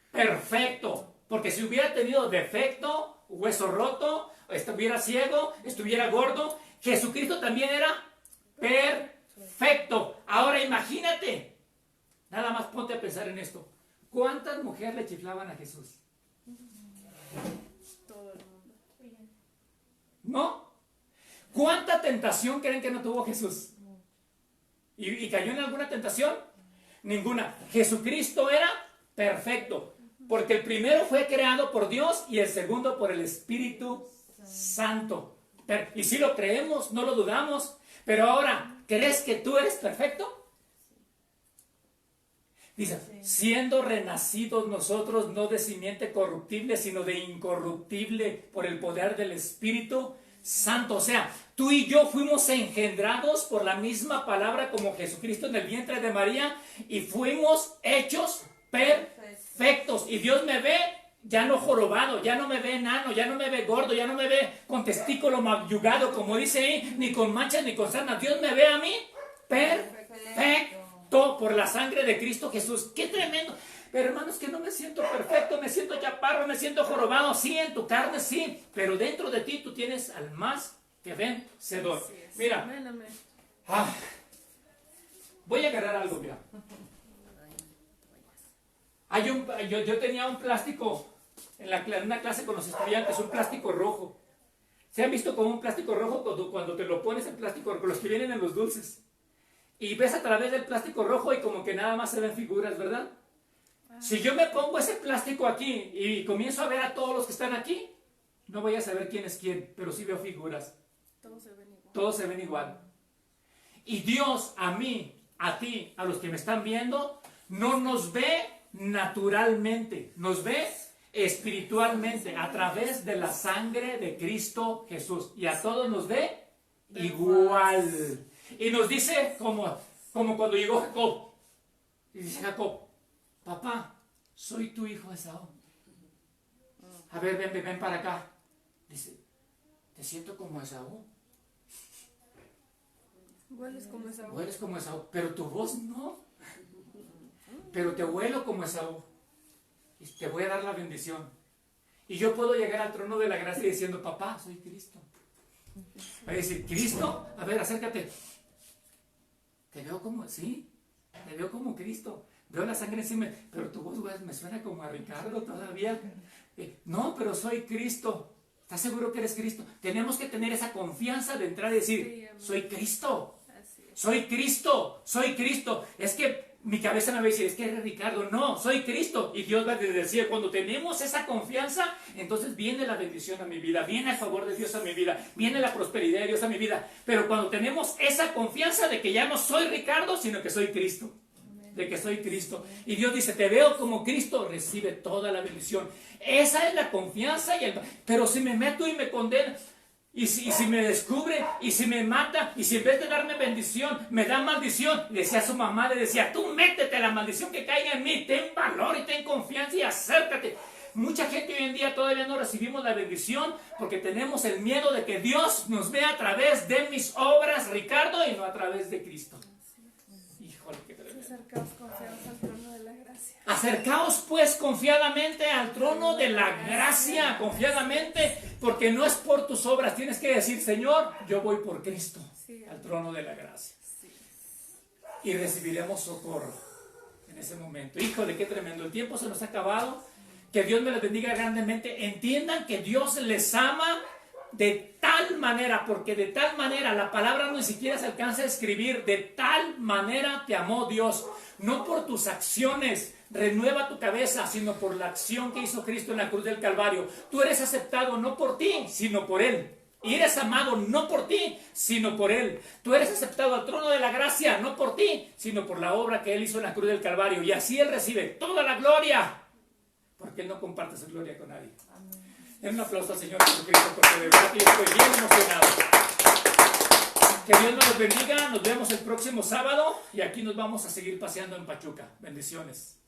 Speaker 1: perfecto, porque si hubiera tenido defecto, hueso roto, estuviera ciego, estuviera gordo, Jesucristo también era perfecto. Ahora imagínate, nada más ponte a pensar en esto. ¿Cuántas mujeres le chiflaban a Jesús?
Speaker 2: Todo el mundo.
Speaker 1: ¿No? ¿Cuánta tentación creen que no tuvo Jesús? ¿Y cayó en alguna tentación? Ninguna. Jesucristo era perfecto, porque el primero fue creado por Dios y el segundo por el Espíritu Santo. Y si lo creemos, no lo dudamos. Pero ahora, ¿crees que tú eres perfecto? Dice, siendo renacidos nosotros no de simiente corruptible, sino de incorruptible por el poder del Espíritu Santo. O sea, tú y yo fuimos engendrados por la misma palabra como Jesucristo en el vientre de María y fuimos hechos perfectos. Y Dios me ve ya no jorobado, ya no me ve enano, ya no me ve gordo, ya no me ve con testículo magullado, como dice ahí, ni con manchas ni con sarnas. Dios me ve a mí perfecto por la sangre de Cristo Jesús. ¡Qué tremendo! Pero hermanos, que no me siento perfecto, me siento chaparro, me siento jorobado. Sí, en tu carne sí, pero dentro de ti tú tienes al más que vencedor. Mira,
Speaker 2: Amén, amén.
Speaker 1: voy a agarrar algo, mira. Yo tenía un plástico en una clase con los estudiantes, un plástico rojo. ¿Se han visto como un plástico rojo cuando te lo pones en plástico rojo? Los que vienen en los dulces. Y ves a través del plástico rojo y como que nada más se ven figuras, ¿verdad? Si yo me pongo ese plástico aquí y comienzo a ver a todos los que están aquí, no voy a saber quién es quién, pero sí veo figuras.
Speaker 2: Todos se ven igual.
Speaker 1: Todos se ven igual. Y Dios a mí, a ti, a los que me están viendo, no nos ve naturalmente, nos ve espiritualmente a través de la sangre de Cristo Jesús. Y a todos nos ve igual. Y nos dice como cuando llegó Jacob. Y dice Jacob, papá, soy tu hijo Esaú. A ver, ven para acá. Dice, te siento como Esaú.
Speaker 2: Hueles como Esaú.
Speaker 1: Hueles como Esaú, pero tu voz no. Pero te huelo como Esaú. Y te voy a dar la bendición. Y yo puedo llegar al trono de la gracia diciendo, papá, soy Cristo. Va a decir, Cristo, a ver, acércate. Te veo como, sí, te veo como Cristo. Veo la sangre encima, pero tu voz, güey, me suena como a Ricardo todavía. No, pero soy Cristo. ¿Estás seguro que eres Cristo? Tenemos que tener esa confianza de entrar y decir, soy Cristo. Soy Cristo, soy Cristo. Es que mi cabeza me va a decir, es que eres Ricardo. No, soy Cristo. Y Dios va a decir, cuando tenemos esa confianza, entonces viene la bendición a mi vida, viene el favor de Dios a mi vida, viene la prosperidad de Dios a mi vida. Pero cuando tenemos esa confianza de que ya no soy Ricardo, sino que soy Cristo. De que soy Cristo. Y Dios dice, te veo como Cristo, recibe toda la bendición. Esa es la confianza. Pero si me meto y me condena, y si me descubre, y si me mata, y si en vez de darme bendición, me da maldición, le decía a su mamá, le decía, tú métete la maldición que caiga en mí, ten valor y ten confianza y acércate. Mucha gente hoy en día todavía no recibimos la bendición porque tenemos el miedo de que Dios nos vea a través de mis obras, Ricardo, y no a través de Cristo. Híjole, qué tremendo.
Speaker 2: Acercaos confiados al trono de la gracia.
Speaker 1: Acercaos pues confiadamente al trono de la gracia, confiadamente, porque no es por tus obras. Tienes que decir, Señor, yo voy por Cristo, al trono de la gracia. Y recibiremos socorro en ese momento. Híjole, qué tremendo. El tiempo se nos ha acabado. Que Dios me les bendiga grandemente. Entiendan que Dios les ama de tal manera, porque de tal manera la palabra ni siquiera se alcanza a escribir. De tal manera te amó Dios, no por tus acciones, renueva tu cabeza, sino por la acción que hizo Cristo en la cruz del Calvario. Tú eres aceptado no por ti, sino por Él. Y eres amado no por ti, sino por Él. Tú eres aceptado al trono de la gracia, no por ti, sino por la obra que Él hizo en la cruz del Calvario. Y así Él recibe toda la gloria, porque Él no comparte su gloria con nadie. Den un aplauso al Señor Jesucristo, porque de verdad que yo estoy bien emocionado. Que Dios nos bendiga. Nos vemos el próximo sábado y aquí nos vamos a seguir paseando en Pachuca. Bendiciones.